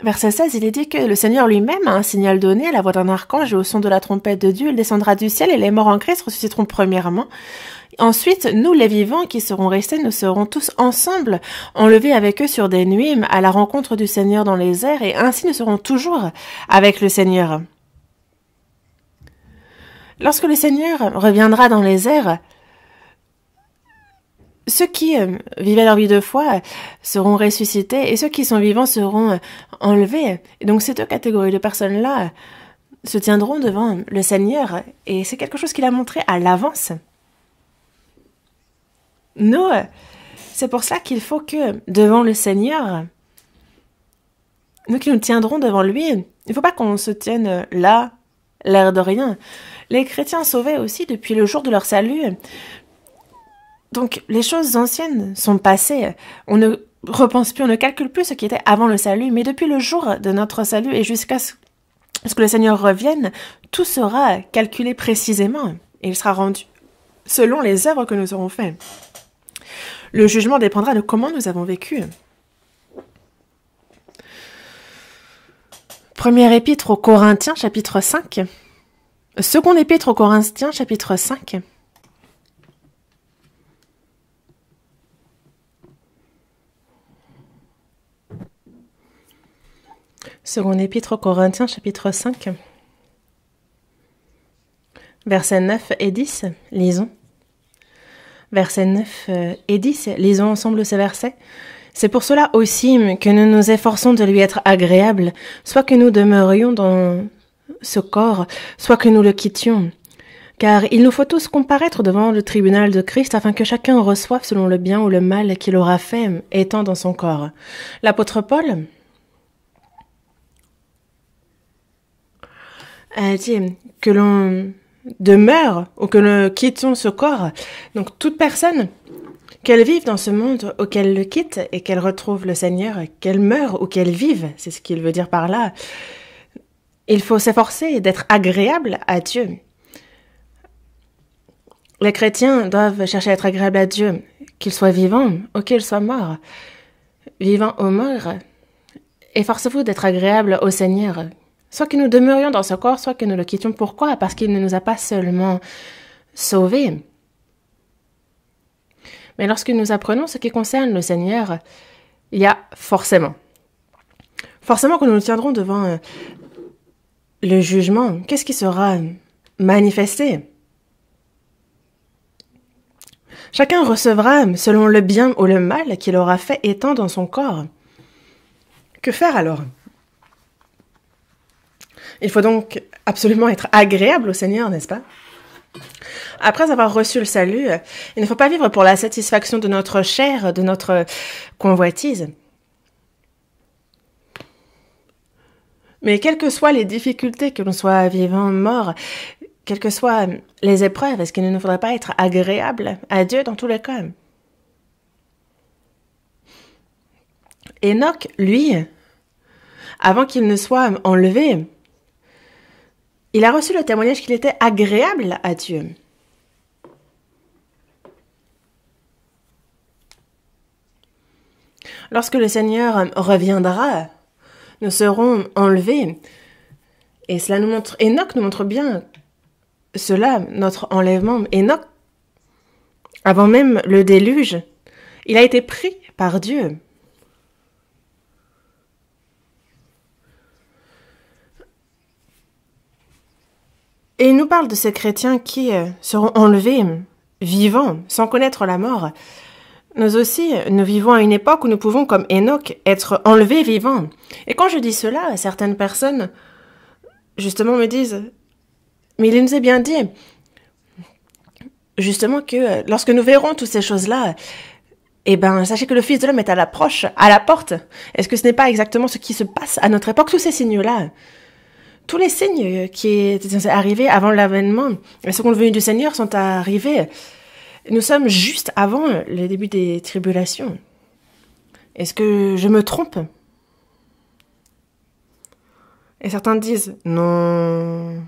verset 16, il est dit que le Seigneur lui-même a un signal donné à la voix d'un archange et au son de la trompette de Dieu. Il descendra du ciel et les morts en Christ ressusciteront premièrement. Ensuite, nous, les vivants qui serons restés, nous serons tous ensemble enlevés avec eux sur des nuées à la rencontre du Seigneur dans les airs, et ainsi nous serons toujours avec le Seigneur. Lorsque le Seigneur reviendra dans les airs, ceux qui vivaient leur vie de foi seront ressuscités et ceux qui sont vivants seront enlevés. Et donc ces deux catégories de personnes-là se tiendront devant le Seigneur, et c'est quelque chose qu'il a montré à l'avance. Nous, c'est pour ça qu'il faut que devant le Seigneur, nous qui nous tiendrons devant lui, il ne faut pas qu'on se tienne là, l'air de rien. Les chrétiens sauvés aussi depuis le jour de leur salut. Donc, les choses anciennes sont passées. On ne repense plus, on ne calcule plus ce qui était avant le salut, mais depuis le jour de notre salut et jusqu'à ce que le Seigneur revienne, tout sera calculé précisément et il sera rendu selon les œuvres que nous aurons faites. Le jugement dépendra de comment nous avons vécu. Première épître aux Corinthiens, chapitre 5. Seconde épître aux Corinthiens, chapitre 5. Seconde épître aux Corinthiens, chapitre 5. Versets 9 et 10, lisons. Versets 9 et 10, lisons ensemble ces versets. C'est pour cela aussi que nous nous efforçons de lui être agréables, soit que nous demeurions dans ce corps, soit que nous le quittions. Car il nous faut tous comparaître devant le tribunal de Christ afin que chacun reçoive selon le bien ou le mal qu'il aura fait étant dans son corps. L'apôtre Paul a dit que l'on demeure ou que nous quittions ce corps. Donc toute personne, qu'elle vive dans ce monde ou qu'elle le quitte et qu'elle retrouve le Seigneur, qu'elle meure ou qu'elle vive, c'est ce qu'il veut dire par là, il faut s'efforcer d'être agréable à Dieu. Les chrétiens doivent chercher à être agréables à Dieu, qu'ils soient vivants ou qu'ils soient morts. Vivants ou morts, efforcez-vous d'être agréables au Seigneur. Soit que nous demeurions dans ce corps, soit que nous le quittions. Pourquoi? Parce qu'il ne nous a pas seulement sauvés. Mais lorsque nous apprenons ce qui concerne le Seigneur, il y a forcément que nous nous tiendrons devant le jugement. Qu'est-ce qui sera manifesté? Chacun recevra selon le bien ou le mal qu'il aura fait étant dans son corps. Que faire alors? Il faut donc absolument être agréable au Seigneur, n'est-ce pas? Après avoir reçu le salut, il ne faut pas vivre pour la satisfaction de notre chair, de notre convoitise. Mais quelles que soient les difficultés, que l'on soit vivant, mort, quelles que soient les épreuves, est-ce qu'il ne faudrait pas être agréable à Dieu dans tous les cas? Enoch, lui, avant qu'il ne soit enlevé, il a reçu le témoignage qu'il était agréable à Dieu. Lorsque le Seigneur reviendra, nous serons enlevés. Et cela nous montre, Enoch nous montre bien cela, notre enlèvement. Enoch, avant même le déluge, il a été pris par Dieu. Et il nous parle de ces chrétiens qui seront enlevés vivants, sans connaître la mort. Nous aussi, nous vivons à une époque où nous pouvons, comme Enoch, être enlevés vivants. Et quand je dis cela, certaines personnes, justement, me disent « Mais il nous est bien dit, justement, que lorsque nous verrons toutes ces choses-là, eh ben, sachez que le Fils de l'homme est à l'approche, à la porte. Est-ce que ce n'est pas exactement ce qui se passe à notre époque, tous ces signes-là? Tous les signes qui étaient arrivés avant l'avènement, la seconde venue du Seigneur sont arrivés. Nous sommes juste avant le début des tribulations. Est-ce que je me trompe? Et certains disent non.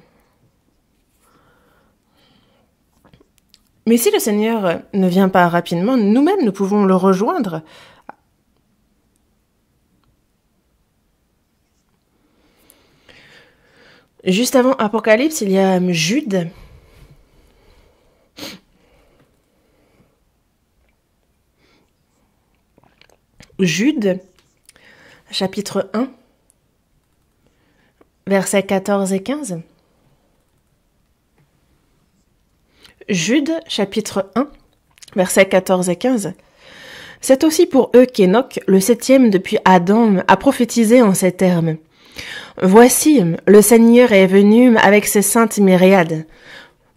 Mais si le Seigneur ne vient pas rapidement, nous-mêmes nous pouvons le rejoindre. Juste avant Apocalypse, il y a Jude. Jude, chapitre 1, versets 14 et 15. Jude, chapitre 1, versets 14 et 15. C'est aussi pour eux qu'Enoch, le 7e depuis Adam, a prophétisé en ces termes. Voici, le Seigneur est venu avec ses saintes myriades,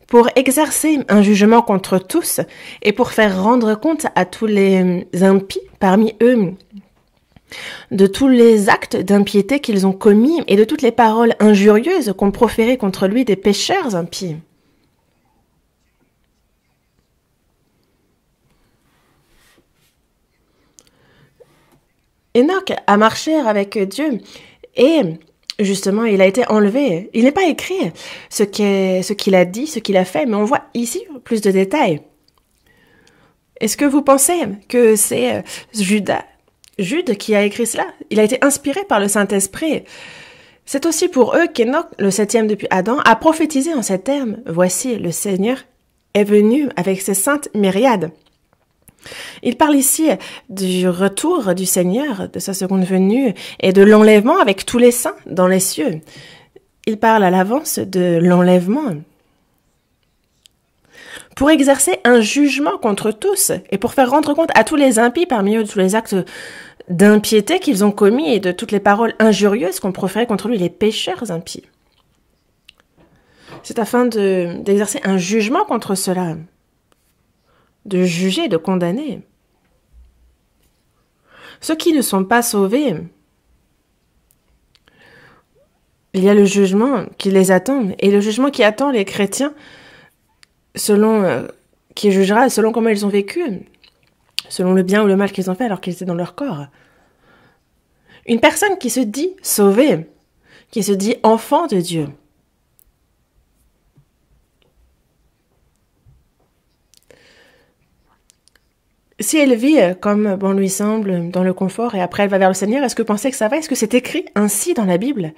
pour exercer un jugement contre tous et pour faire rendre compte à tous les impies parmi eux de tous les actes d'impiété qu'ils ont commis et de toutes les paroles injurieuses qu'ont proférées contre lui des pécheurs impies. Enoch a marché avec Dieu et justement, il a été enlevé. Il n'est pas écrit ce qu'il a dit, ce qu'il a fait, mais on voit ici plus de détails. Est-ce que vous pensez que c'est Jude qui a écrit cela? Il a été inspiré par le Saint-Esprit. C'est aussi pour eux qu'Enoch, le 7e depuis Adam, a prophétisé en ces termes. Voici, le Seigneur est venu avec ses saintes myriades. Il parle ici du retour du Seigneur, de sa seconde venue, et de l'enlèvement avec tous les saints dans les cieux. Il parle à l'avance de l'enlèvement. Pour exercer un jugement contre tous, et pour faire rendre compte à tous les impies parmi eux de tous les actes d'impiété qu'ils ont commis et de toutes les paroles injurieuses qu'ont proférées contre lui les pécheurs impies. C'est afin d'exercer un jugement contre cela, de juger, de condamner. Ceux qui ne sont pas sauvés, il y a le jugement qui les attend, et le jugement qui attend les chrétiens, qui jugera selon comment ils ont vécu, selon le bien ou le mal qu'ils ont fait alors qu'ils étaient dans leur corps. Une personne qui se dit sauvée, qui se dit enfant de Dieu, si elle vit comme bon lui semble, dans le confort, et après elle va vers le Seigneur, est-ce que vous pensez que ça va? Est-ce que c'est écrit ainsi dans la Bible?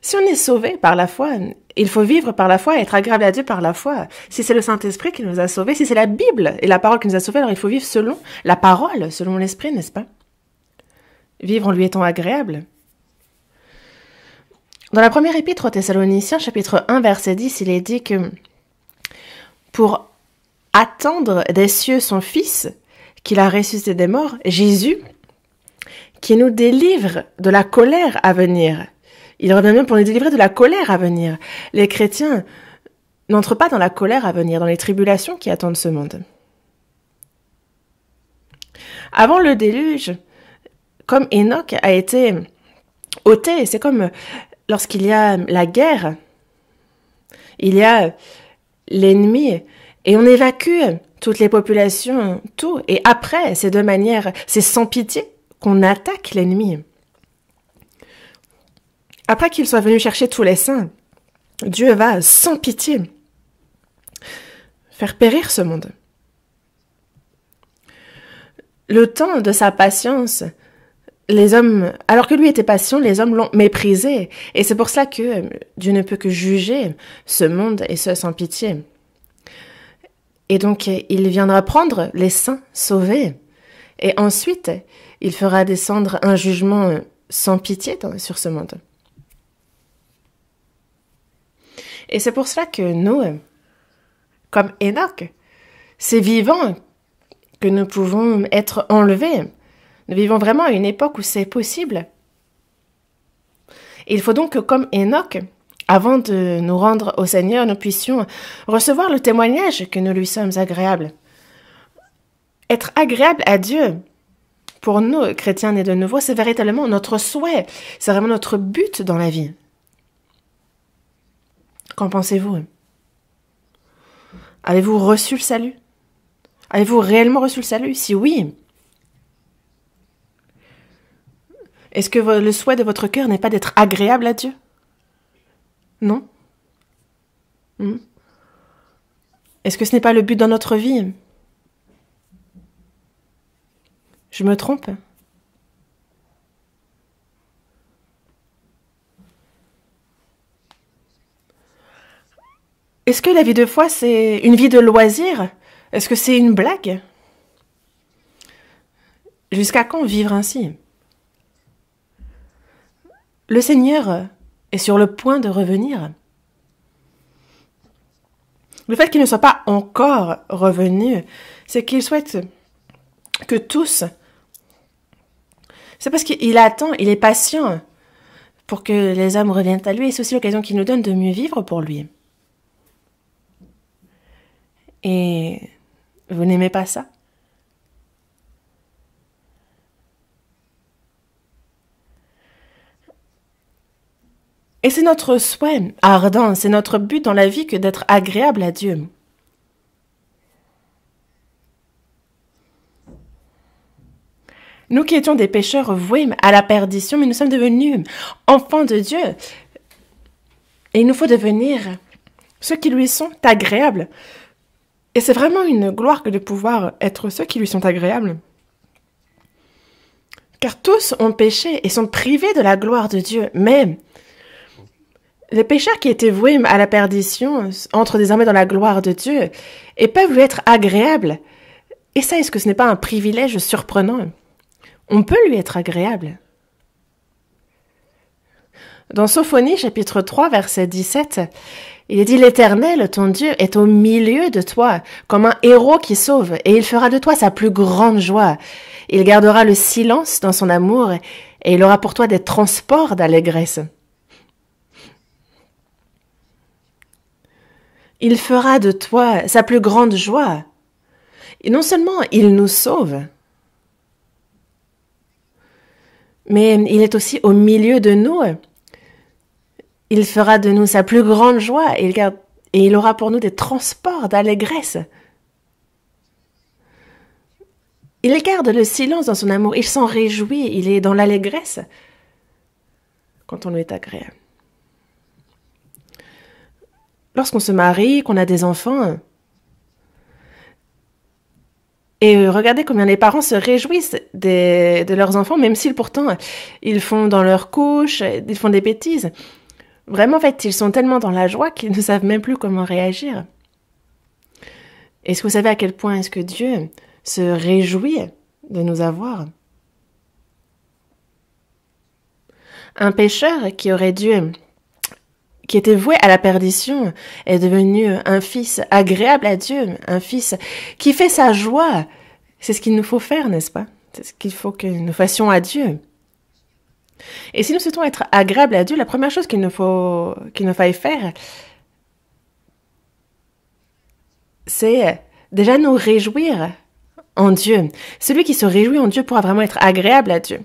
Si on est sauvé par la foi, il faut vivre par la foi et être agréable à Dieu par la foi. Si c'est le Saint-Esprit qui nous a sauvés, si c'est la Bible et la parole qui nous a sauvés, alors il faut vivre selon la parole, selon l'Esprit, n'est-ce pas? Vivre en lui étant agréable. Dans la première épître aux Thessaloniciens, chapitre 1, verset 10, il est dit que pour attendre des cieux son Fils, qu'il a ressuscité des morts, Jésus, qui nous délivre de la colère à venir. Il revient même pour nous délivrer de la colère à venir. Les chrétiens n'entrent pas dans la colère à venir, dans les tribulations qui attendent ce monde. Avant le déluge, comme Enoch a été ôté, c'est comme lorsqu'il y a la guerre, il y a l'ennemi, et on évacue toutes les populations, tout, et après, c'est de manière, c'est sans pitié qu'on attaque l'ennemi. Après qu'il soit venu chercher tous les saints, Dieu va, sans pitié, faire périr ce monde. Le temps de sa patience, les hommes, alors que lui était patient, les hommes l'ont méprisé. Et c'est pour cela que Dieu ne peut que juger ce monde et ce sans pitié. Et donc, il viendra prendre les saints sauvés. Et ensuite, il fera descendre un jugement sans pitié sur ce monde. Et c'est pour cela que nous, comme Enoch, c'est vivant que nous pouvons être enlevés. Nous vivons vraiment à une époque où c'est possible. Il faut donc que, comme Enoch, avant de nous rendre au Seigneur, nous puissions recevoir le témoignage que nous lui sommes agréables. Être agréable à Dieu, pour nous, chrétiens nés de nouveau, c'est véritablement notre souhait. C'est vraiment notre but dans la vie. Qu'en pensez-vous? Avez-vous reçu le salut? Avez-vous réellement reçu le salut? Si oui, est-ce que le souhait de votre cœur n'est pas d'être agréable à Dieu? Non? Est-ce que ce n'est pas le but dans notre vie? Je me trompe? Est-ce que la vie de foi, c'est une vie de loisir? Est-ce que c'est une blague? Jusqu'à quand vivre ainsi? Le Seigneur est sur le point de revenir. Le fait qu'il ne soit pas encore revenu, c'est qu'il souhaite que tous... C'est parce qu'il attend, il est patient pour que les hommes reviennent à lui, et c'est aussi l'occasion qu'il nous donne de mieux vivre pour lui. Et vous n'aimez pas ça? Et c'est notre souhait ardent, c'est notre but dans la vie que d'être agréable à Dieu. Nous qui étions des pécheurs voués à la perdition, mais nous sommes devenus enfants de Dieu. Et il nous faut devenir ceux qui lui sont agréables. Et c'est vraiment une gloire que de pouvoir être ceux qui lui sont agréables. Car tous ont péché et sont privés de la gloire de Dieu. Mais les pécheurs qui étaient voués à la perdition entrent désormais dans la gloire de Dieu et peuvent lui être agréables. Et ça, est-ce que ce n'est pas un privilège surprenant? On peut lui être agréable. Dans Sophonie, chapitre 3, verset 17, il est dit « L'Éternel, ton Dieu, est au milieu de toi, comme un héros qui sauve, et il fera de toi sa plus grande joie. Il gardera le silence dans son amour, et il aura pour toi des transports d'allégresse. » Il fera de toi sa plus grande joie. Et non seulement il nous sauve, mais il est aussi au milieu de nous. Il fera de nous sa plus grande joie et il aura pour nous des transports d'allégresse. Il garde le silence dans son amour, il s'en réjouit, il est dans l'allégresse quand on lui est agréable. Lorsqu'on se marie, qu'on a des enfants, et regardez combien les parents se réjouissent de leurs enfants, même s'ils pourtant ils font dans leur couche, ils font des bêtises. Vraiment, en fait, ils sont tellement dans la joie qu'ils ne savent même plus comment réagir. Est-ce que vous savez à quel point est-ce que Dieu se réjouit de nous avoir? Un pécheur qui était voué à la perdition, est devenu un fils agréable à Dieu, un fils qui fait sa joie. C'est ce qu'il nous faut faire, n'est-ce pas? C'est ce qu'il faut que nous fassions à Dieu. Et si nous souhaitons être agréables à Dieu, la première chose qu'il nous faille faire, c'est déjà nous réjouir en Dieu. Celui qui se réjouit en Dieu pourra vraiment être agréable à Dieu.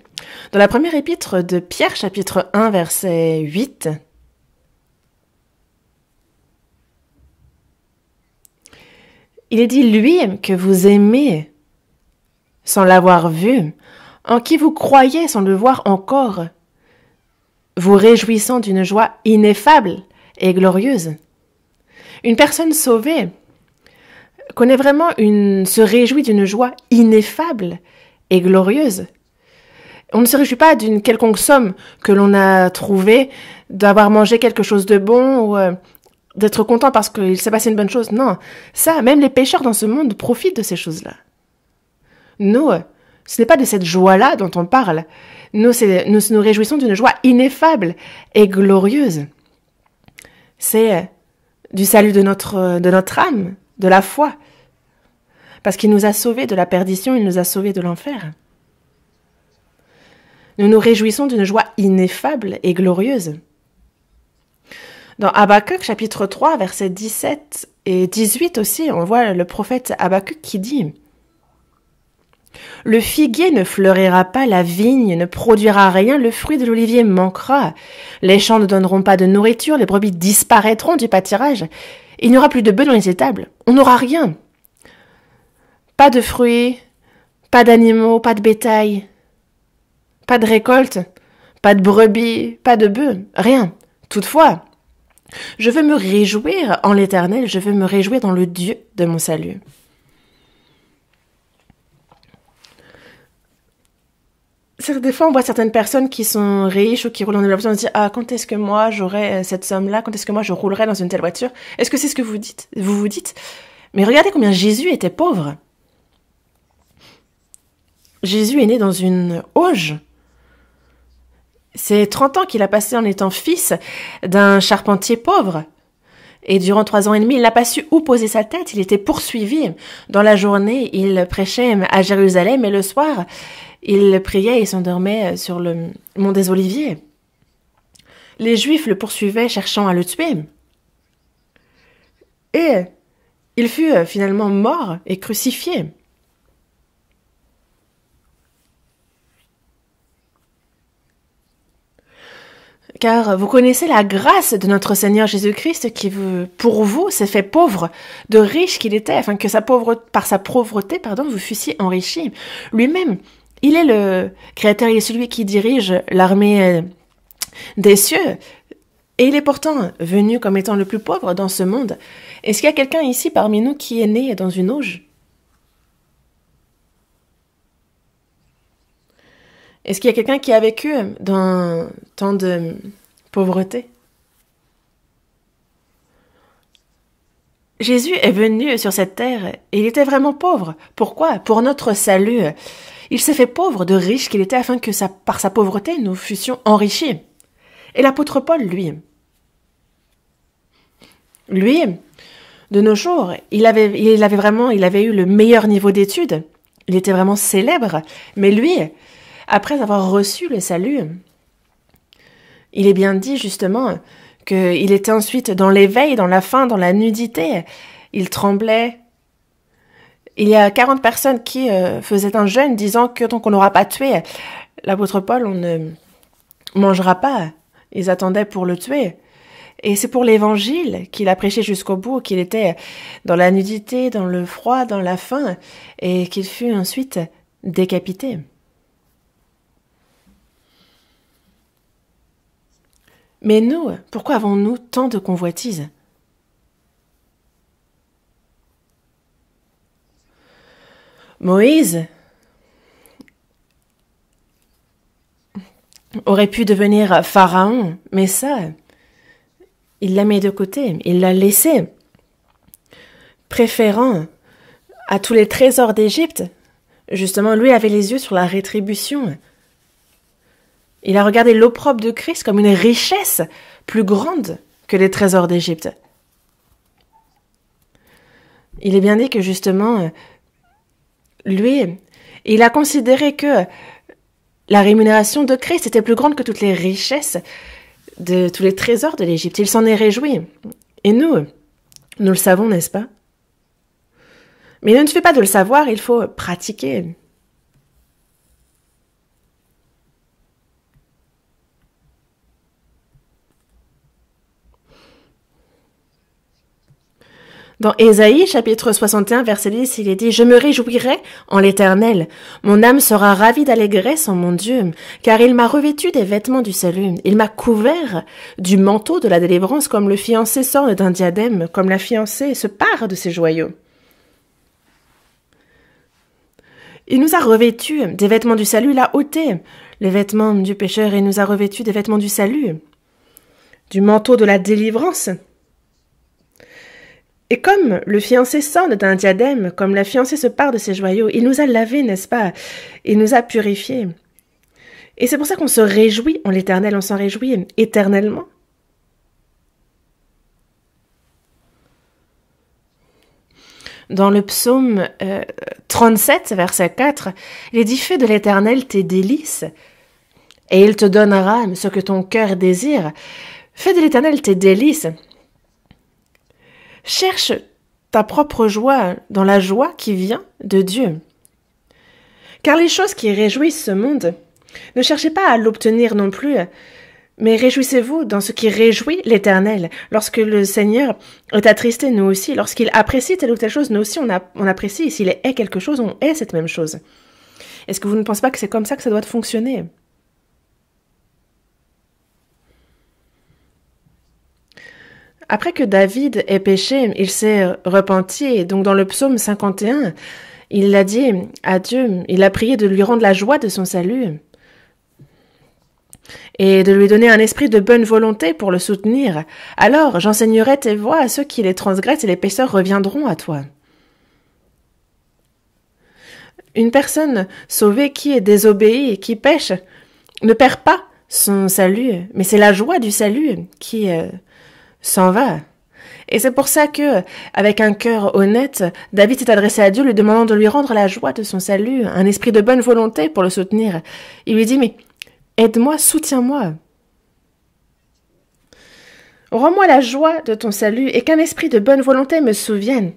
Dans la première épître de Pierre, chapitre 1, verset 8, il est dit, lui que vous aimez sans l'avoir vu, en qui vous croyez sans le voir encore, vous réjouissant d'une joie ineffable et glorieuse. Une personne sauvée connaît vraiment se réjouit d'une joie ineffable et glorieuse. On ne se réjouit pas d'une quelconque somme que l'on a trouvée, d'avoir mangé quelque chose de bon ou d'être content parce qu'il s'est passé une bonne chose. Non, ça, même les pécheurs dans ce monde profitent de ces choses-là. Nous, ce n'est pas de cette joie-là dont on parle. Nous nous réjouissons d'une joie ineffable et glorieuse. C'est du salut de notre âme, de la foi. Parce qu'il nous a sauvés de la perdition, il nous a sauvés de l'enfer. Nous nous réjouissons d'une joie ineffable et glorieuse. Dans Habakkuk, chapitre 3, versets 17 et 18 aussi, on voit le prophète Habakkuk qui dit « Le figuier ne fleurira pas, la vigne ne produira rien, le fruit de l'olivier manquera. Les champs ne donneront pas de nourriture, les brebis disparaîtront du pâturage. Il n'y aura plus de bœufs dans les étables. On n'aura rien. Pas de fruits, pas d'animaux, pas de bétail, pas de récolte, pas de brebis, pas de bœufs, rien. Toutefois, je veux me réjouir en l'Éternel, je veux me réjouir dans le Dieu de mon salut. » Des fois, on voit certaines personnes qui sont riches ou qui roulent en voiture, on se dit « Ah, quand est-ce que moi j'aurai cette somme-là? Quand est-ce que moi je roulerai dans une telle voiture ?» Est-ce que c'est ce que vous dites? Vous vous dites? Mais regardez combien Jésus était pauvre. Jésus est né dans une auge. C'est 30 ans qu'il a passé en étant fils d'un charpentier pauvre. Et durant 3 ans et demi, il n'a pas su où poser sa tête. Il était poursuivi. Dans la journée, il prêchait à Jérusalem et le soir, il priait et s'endormait sur le mont des Oliviers. Les Juifs le poursuivaient cherchant à le tuer. Et il fut finalement mort et crucifié. Car vous connaissez la grâce de notre Seigneur Jésus-Christ qui, pour vous, s'est fait pauvre, de riche qu'il était, afin que par sa pauvreté, vous fussiez enrichis. Lui-même, il est le Créateur, il est celui qui dirige l'armée des cieux, et il est pourtant venu comme étant le plus pauvre dans ce monde. Est-ce qu'il y a quelqu'un ici parmi nous qui est né dans une auge? Est-ce qu'il y a quelqu'un qui a vécu dans tant de pauvreté? Jésus est venu sur cette terre et il était vraiment pauvre. Pourquoi? Pour notre salut. Il s'est fait pauvre de riche qu'il était afin que par sa pauvreté nous fussions enrichis. Et l'apôtre Paul, lui, de nos jours, il avait eu le meilleur niveau d'études. Il était vraiment célèbre. Mais lui, après avoir reçu le salut, il est bien dit justement qu'il était ensuite dans l'éveil, dans la faim, dans la nudité. Il tremblait. Il y a 40 personnes qui faisaient un jeûne disant que tant qu'on n'aura pas tué l'apôtre Paul, on ne mangera pas. Ils attendaient pour le tuer. Et c'est pour l'évangile qu'il a prêché jusqu'au bout, qu'il était dans la nudité, dans le froid, dans la faim, et qu'il fut ensuite décapité. Mais nous, pourquoi avons-nous tant de convoitises? Moïse aurait pu devenir pharaon, mais ça, il l'a mis de côté, il l'a laissé, préférant à tous les trésors d'Égypte. Justement, lui avait les yeux sur la rétribution. Il a regardé l'opprobre de Christ comme une richesse plus grande que les trésors d'Égypte. Il est bien dit que justement, lui, il a considéré que La rémunération de Christ était plus grande que toutes les richesses de tous les trésors de l'Égypte. Il s'en est réjoui. Et nous le savons, n'est-ce pas? Mais il ne suffit pas de le savoir, il faut pratiquer. Dans Ésaïe, chapitre 61, verset 10, il est dit « Je me réjouirai en l'Éternel. Mon âme sera ravie d'allégresse en mon Dieu, car il m'a revêtu des vêtements du salut. Il m'a couvert du manteau de la délivrance, comme le fiancé s'orne d'un diadème, comme la fiancée se pare de ses joyaux. » Il nous a revêtus des vêtements du salut, il a ôté les vêtements du pécheur et nous a revêtus des vêtements du salut, du manteau de la délivrance. Et comme le fiancé s'orne d'un diadème, comme la fiancée se pare de ses joyaux, il nous a lavés, n'est-ce pas? Il nous a purifiés. Et c'est pour ça qu'on se réjouit en l'Éternel, on s'en réjouit éternellement. Dans le psaume 37, verset 4, il est dit « Fais de l'Éternel tes délices, et il te donnera ce que ton cœur désire. Fais de l'Éternel tes délices. » Cherche ta propre joie dans la joie qui vient de Dieu. Car les choses qui réjouissent ce monde, ne cherchez pas à l'obtenir non plus, mais réjouissez-vous dans ce qui réjouit l'Éternel. Lorsque le Seigneur est attristé, nous aussi. Lorsqu'il apprécie telle ou telle chose, nous aussi on apprécie. S'il hait quelque chose, on hait cette même chose. Est-ce que vous ne pensez pas que c'est comme ça que ça doit fonctionner? Après que David ait péché, il s'est repenti, et donc dans le psaume 51, il a dit à Dieu, il a prié de lui rendre la joie de son salut et de lui donner un esprit de bonne volonté pour le soutenir. Alors j'enseignerai tes voies à ceux qui les transgressent et les pécheurs reviendront à toi. Une personne sauvée qui est désobéie et qui pêche ne perd pas son salut, mais c'est la joie du salut qui s'en va. Et c'est pour ça que, avec un cœur honnête, David s'est adressé à Dieu, lui demandant de lui rendre la joie de son salut, un esprit de bonne volonté pour le soutenir. Il lui dit, mais aide-moi, soutiens-moi. Rends-moi la joie de ton salut et qu'un esprit de bonne volonté me souvienne.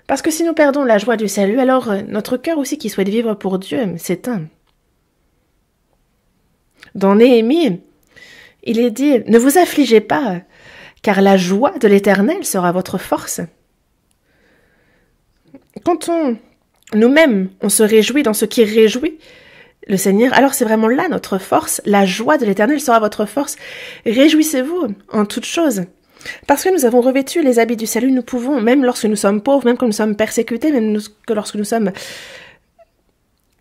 Parce que si nous perdons la joie du salut, alors notre cœur aussi qui souhaite vivre pour Dieu s'éteint. Dans Néhémie, il est dit, ne vous affligez pas, car la joie de l'Éternel sera votre force. Quand nous-mêmes, on se réjouit dans ce qui réjouit le Seigneur, alors c'est vraiment là notre force. La joie de l'Éternel sera votre force. Réjouissez-vous en toutes choses. Parce que nous avons revêtu les habits du salut, nous pouvons, même lorsque nous sommes pauvres, même quand nous sommes persécutés, lorsque nous sommes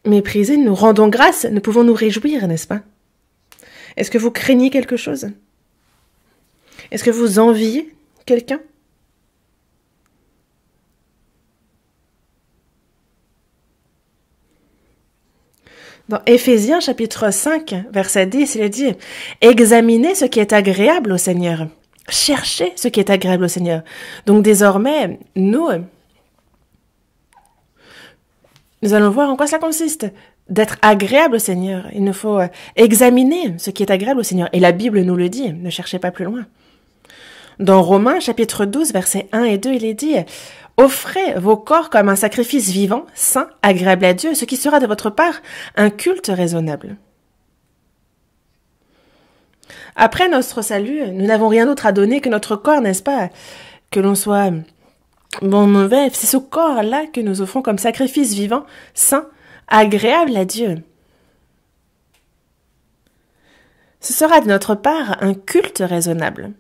méprisés, nous rendons grâce, nous pouvons nous réjouir, n'est-ce pas? Est-ce que vous craignez quelque chose? Est-ce que vous enviez quelqu'un? Dans Éphésiens chapitre 5, verset 10, il est dit « Examinez ce qui est agréable au Seigneur. Cherchez ce qui est agréable au Seigneur. » Donc désormais, nous allons voir en quoi cela consiste. D'être agréable au Seigneur. Il nous faut examiner ce qui est agréable au Seigneur. Et la Bible nous le dit, ne cherchez pas plus loin. Dans Romains chapitre 12, versets 1 et 2, il est dit « Offrez vos corps comme un sacrifice vivant, saint, agréable à Dieu, ce qui sera de votre part un culte raisonnable. » Après notre salut, nous n'avons rien d'autre à donner que notre corps, n'est-ce pas? Que l'on soit bon ou mauvais, c'est ce corps-là que nous offrons comme sacrifice vivant, saint, agréable à Dieu. Ce sera de notre part un culte raisonnable.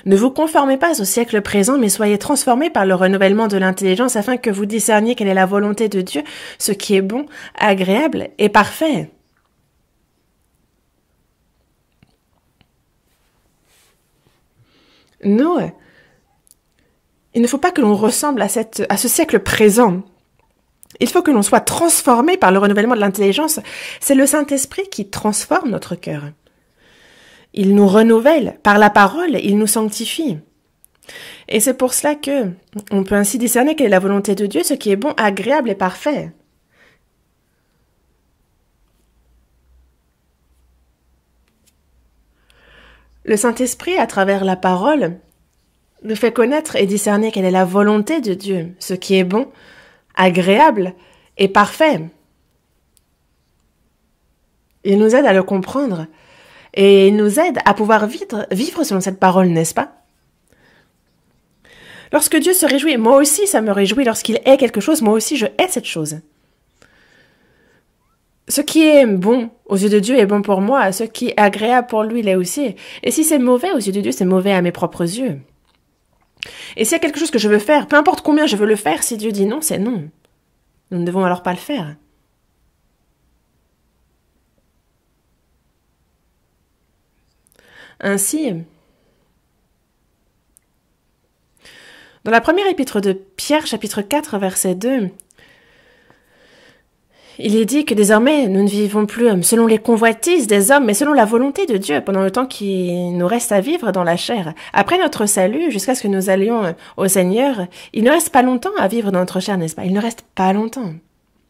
Ne vous conformez pas au siècle présent, mais soyez transformés par le renouvellement de l'intelligence afin que vous discerniez quelle est la volonté de Dieu, ce qui est bon, agréable et parfait. Nous, il ne faut pas que l'on ressemble à ce siècle présent. Il faut que l'on soit transformé par le renouvellement de l'intelligence. C'est le Saint-Esprit qui transforme notre cœur. Il nous renouvelle. Par la parole, il nous sanctifie. Et c'est pour cela que on peut ainsi discerner quelle est la volonté de Dieu, ce qui est bon, agréable et parfait. Le Saint-Esprit, à travers la parole, nous fait connaître et discerner quelle est la volonté de Dieu, ce qui est bon, agréable et parfait. Il nous aide à le comprendre et il nous aide à pouvoir vivre selon cette parole, n'est-ce pas? Lorsque Dieu se réjouit, moi aussi ça me réjouit. Lorsqu'il hait quelque chose, moi aussi je hais cette chose. Ce qui est bon aux yeux de Dieu est bon pour moi, ce qui est agréable pour lui l'est aussi. Et si c'est mauvais aux yeux de Dieu, c'est mauvais à mes propres yeux. Et s'il y a quelque chose que je veux faire, peu importe combien je veux le faire, si Dieu dit non, c'est non. Nous ne devons alors pas le faire. Ainsi, dans la première épître de Pierre, chapitre 4, verset 2, il est dit que désormais, nous ne vivons plus selon les convoitises des hommes, mais selon la volonté de Dieu, pendant le temps qui nous reste à vivre dans la chair. Après notre salut, jusqu'à ce que nous allions au Seigneur, il ne reste pas longtemps à vivre dans notre chair, n'est-ce pas? Il ne reste pas longtemps.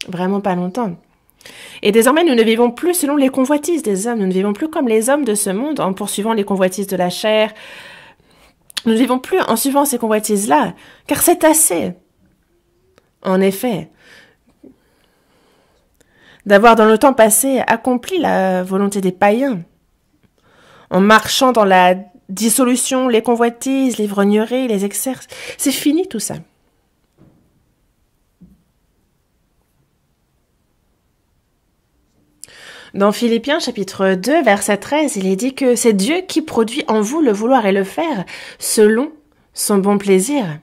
Vraiment pas longtemps. Et désormais, nous ne vivons plus selon les convoitises des hommes. Nous ne vivons plus comme les hommes de ce monde, en poursuivant les convoitises de la chair. Nous ne vivons plus en suivant ces convoitises-là, car c'est assez. En effet, d'avoir dans le temps passé accompli la volonté des païens, en marchant dans la dissolution, les convoitises, l'ivrognerie, les excès. C'est fini tout ça. Dans Philippiens chapitre 2, verset 13, il est dit que c'est Dieu qui produit en vous le vouloir et le faire selon son bon plaisir.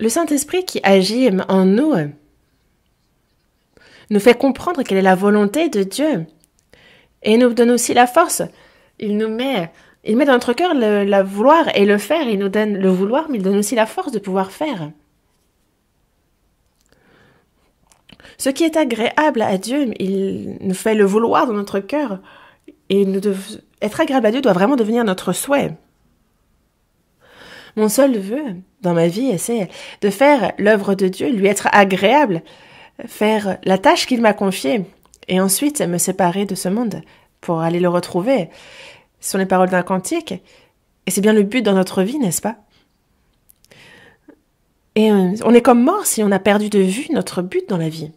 Le Saint-Esprit qui agit en nous nous fait comprendre quelle est la volonté de Dieu et nous donne aussi la force. Il met dans notre cœur le vouloir et le faire. Il nous donne le vouloir, mais il donne aussi la force de pouvoir faire. Ce qui est agréable à Dieu, il nous fait le vouloir dans notre cœur. Et être agréable à Dieu doit vraiment devenir notre souhait. Mon seul vœu dans ma vie, c'est de faire l'œuvre de Dieu, lui être agréable, faire la tâche qu'il m'a confiée, et ensuite me séparer de ce monde pour aller le retrouver. Ce sont les paroles d'un cantique, et c'est bien le but dans notre vie, n'est-ce pas? Et on est comme mort si on a perdu de vue notre but dans la vie.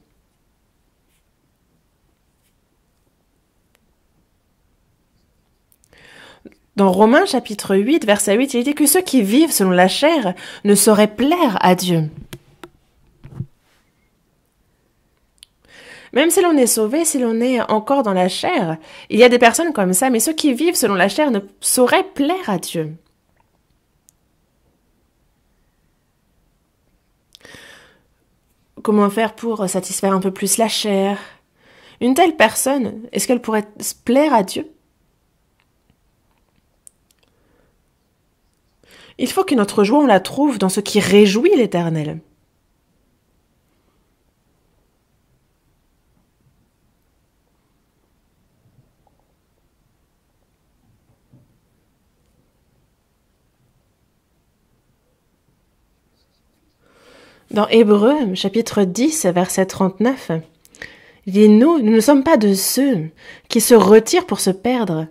Dans Romains chapitre 8, verset 8, il dit que ceux qui vivent selon la chair ne sauraient plaire à Dieu. Même si l'on est sauvé, si l'on est encore dans la chair, il y a des personnes comme ça, mais ceux qui vivent selon la chair ne sauraient plaire à Dieu. Comment faire pour satisfaire un peu plus la chair? Une telle personne, est-ce qu'elle pourrait plaire à Dieu? Il faut que notre joie, on la trouve dans ce qui réjouit l'Éternel. Dans Hébreux, chapitre 10, verset 39, il dit « Nous ne sommes pas de ceux qui se retirent pour se perdre,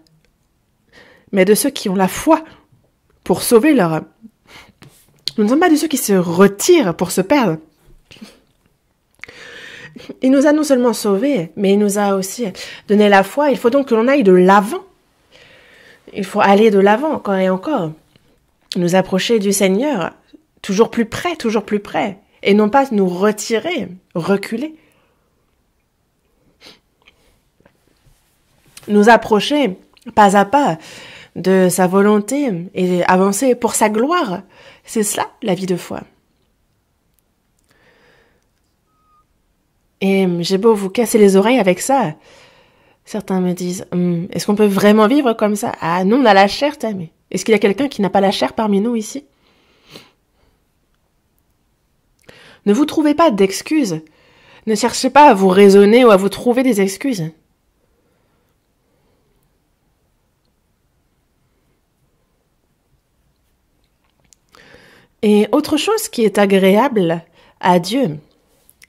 mais de ceux qui ont la foi pour sauver leur âme. » Nous ne sommes pas de ceux qui se retirent pour se perdre. Il nous a non seulement sauvés, mais il nous a aussi donné la foi. Il faut donc que l'on aille de l'avant. Il faut aller de l'avant encore et encore. Nous approcher du Seigneur, toujours plus près, et non pas nous retirer, reculer. Nous approcher pas à pas de sa volonté et avancer pour sa gloire. C'est cela, la vie de foi. Et j'ai beau vous casser les oreilles avec ça. Certains me disent, est-ce qu'on peut vraiment vivre comme ça? Ah non, on a la chair, mais est-ce qu'il y a quelqu'un qui n'a pas la chair parmi nous ici? Ne vous trouvez pas d'excuses. Ne cherchez pas à vous raisonner ou à vous trouver des excuses. Et autre chose qui est agréable à Dieu,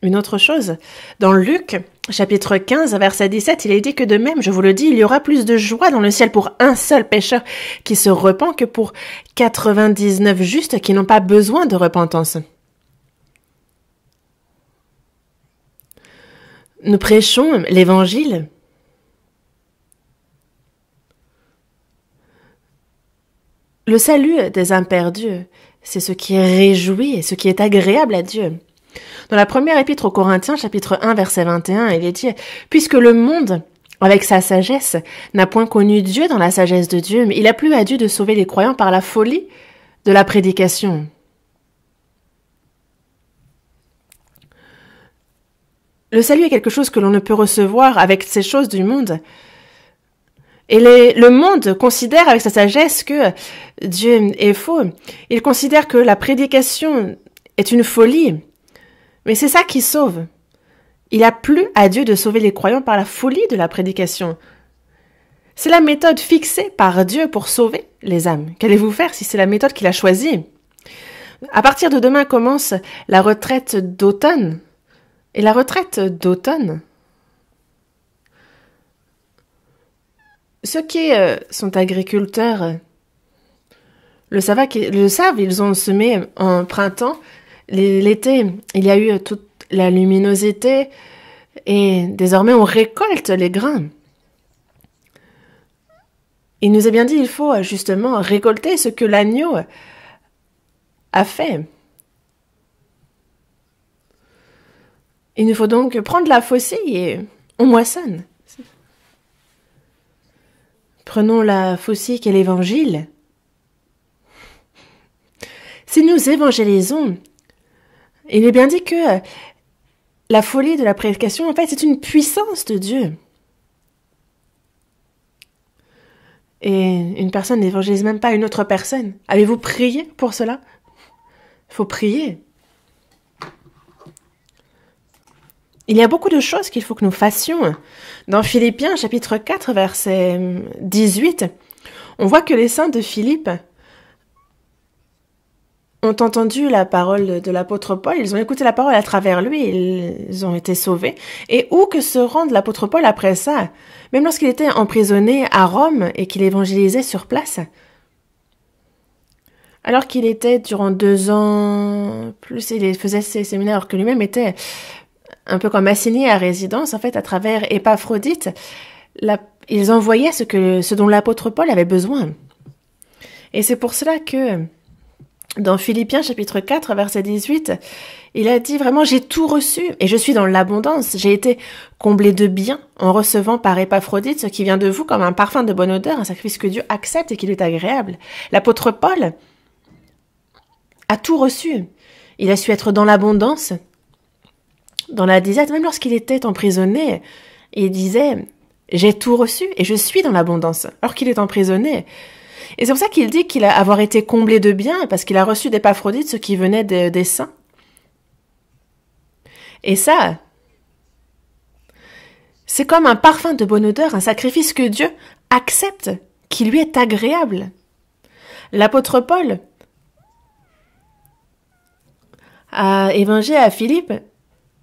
Une autre chose, dans Luc, chapitre 15, verset 17, il est dit que de même, je vous le dis, il y aura plus de joie dans le ciel pour un seul pécheur qui se repent que pour 99 justes qui n'ont pas besoin de repentance. Nous prêchons l'Évangile. Le salut des âmes perdues, c'est ce qui réjouit et ce qui est agréable à Dieu. Dans la première épître aux Corinthiens, chapitre 1, verset 21, il est dit « Puisque le monde, avec sa sagesse, n'a point connu Dieu dans la sagesse de Dieu, mais il a plu à Dieu de sauver les croyants par la folie de la prédication. » Le salut est quelque chose que l'on ne peut recevoir avec ces choses du monde. Et le monde considère avec sa sagesse que Dieu est faux. Il considère que la prédication est une folie. Mais c'est ça qui sauve. Il a plu à Dieu de sauver les croyants par la folie de la prédication. C'est la méthode fixée par Dieu pour sauver les âmes. Qu'allez-vous faire si c'est la méthode qu'il a choisie? À partir de demain commence la retraite d'automne. Et la retraite d'automne, ceux qui sont agriculteurs le savent, ils ont semé en printemps. L'été, il y a eu toute la luminosité et désormais on récolte les grains. Il nous est bien dit, il faut justement récolter ce que l'agneau a fait. Il nous faut donc prendre la faucille et on moissonne. Prenons la faucille qu'est l'Évangile. Si nous évangélisons, il est bien dit que la folie de la prédication, en fait, c'est une puissance de Dieu. Et une personne n'évangélise même pas une autre personne. Avez-vous prié pour cela? Il faut prier. Il y a beaucoup de choses qu'il faut que nous fassions. Dans Philippiens, chapitre 4, verset 18, on voit que les saints de Philippe ont entendu la parole de l'apôtre Paul, ils ont écouté la parole à travers lui, ils ont été sauvés. Et où que se rende l'apôtre Paul après ça? Même lorsqu'il était emprisonné à Rome et qu'il évangélisait sur place, alors qu'il était durant 2 ans, plus il faisait ses séminaires, alors que lui-même était un peu comme assigné à résidence, en fait, à travers Épaphrodite, ils envoyaient ce dont l'apôtre Paul avait besoin. Et c'est pour cela que, dans Philippiens chapitre 4, verset 18, il a dit vraiment « J'ai tout reçu et je suis dans l'abondance. J'ai été comblé de biens en recevant par Épaphrodite ce qui vient de vous comme un parfum de bonne odeur, un sacrifice que Dieu accepte et qui lui est agréable. » L'apôtre Paul a tout reçu. Il a su être dans l'abondance, dans la disette, même lorsqu'il était emprisonné, il disait « J'ai tout reçu et je suis dans l'abondance », alors qu'il est emprisonné. Et c'est pour ça qu'il dit qu'il a avoir été comblé de biens, parce qu'il a reçu d'Épaphrodite ce qui venait des saints. Et ça, c'est comme un parfum de bonne odeur, un sacrifice que Dieu accepte, qui lui est agréable. L'apôtre Paul a évangélé à Philippe,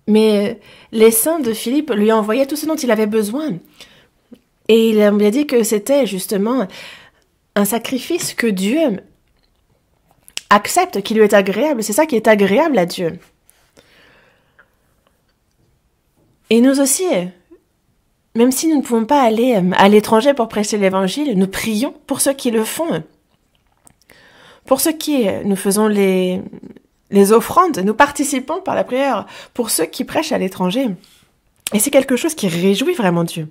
mais les saints de Philippe lui envoyaient tout ce dont il avait besoin. Et il a bien dit que c'était justement un sacrifice que Dieu accepte, qui lui est agréable. C'est ça qui est agréable à Dieu. Et nous aussi, même si nous ne pouvons pas aller à l'étranger pour prêcher l'Évangile, nous prions pour ceux qui le font. Pour ceux qui nous faisons les offrandes, nous participons par la prière pour ceux qui prêchent à l'étranger. Et c'est quelque chose qui réjouit vraiment Dieu.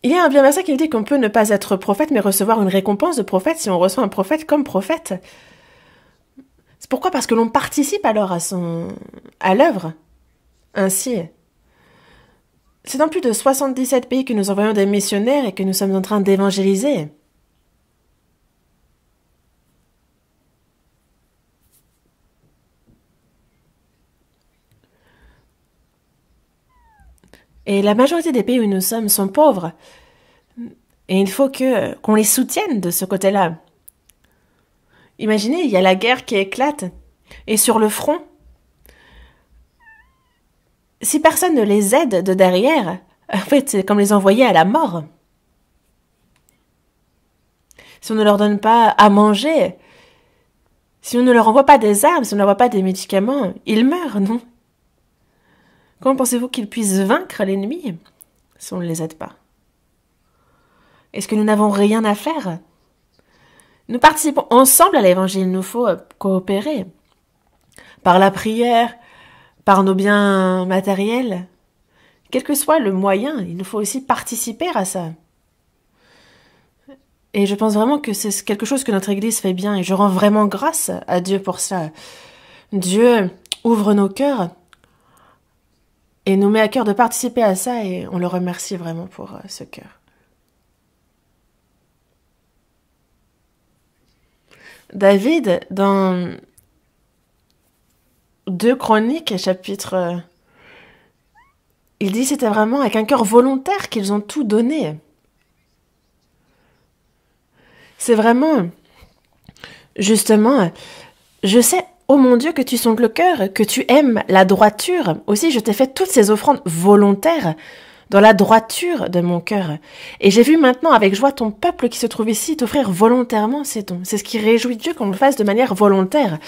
Il y a un bien verset qui dit qu'on peut ne pas être prophète, mais recevoir une récompense de prophète si on reçoit un prophète comme prophète. C'est pourquoi? Parce que l'on participe alors à l'œuvre. Ainsi, c'est dans plus de 77 pays que nous envoyons des missionnaires et que nous sommes en train d'évangéliser. Et la majorité des pays où nous sommes sont pauvres. Et il faut qu'on les soutienne de ce côté-là. Imaginez, il y a la guerre qui éclate, et sur le front, si personne ne les aide de derrière, en fait, c'est comme les envoyer à la mort. Si on ne leur donne pas à manger, si on ne leur envoie pas des armes, si on ne leur envoie pas des médicaments, ils meurent, non? Comment pensez-vous qu'ils puissent vaincre l'ennemi si on ne les aide pas? Est-ce que nous n'avons rien à faire? Nous participons ensemble à l'évangile, il nous faut coopérer. Par la prière, par nos biens matériels, quel que soit le moyen, il nous faut aussi participer à ça. Et je pense vraiment que c'est quelque chose que notre Église fait bien et je rends vraiment grâce à Dieu pour ça. Dieu ouvre nos cœurs et nous met à cœur de participer à ça et on le remercie vraiment pour ce cœur. David, dans 2 Chroniques, chapitre, il dit c'était vraiment avec un cœur volontaire qu'ils ont tout donné. C'est vraiment, justement, je sais, oh mon Dieu, que tu sondes le cœur, que tu aimes la droiture. Aussi, je t'ai fait toutes ces offrandes volontaires dans la droiture de mon cœur. Et j'ai vu maintenant avec joie ton peuple qui se trouve ici t'offrir volontairement ces dons. C'est ce qui réjouit Dieu qu'on le fasse de manière volontaire,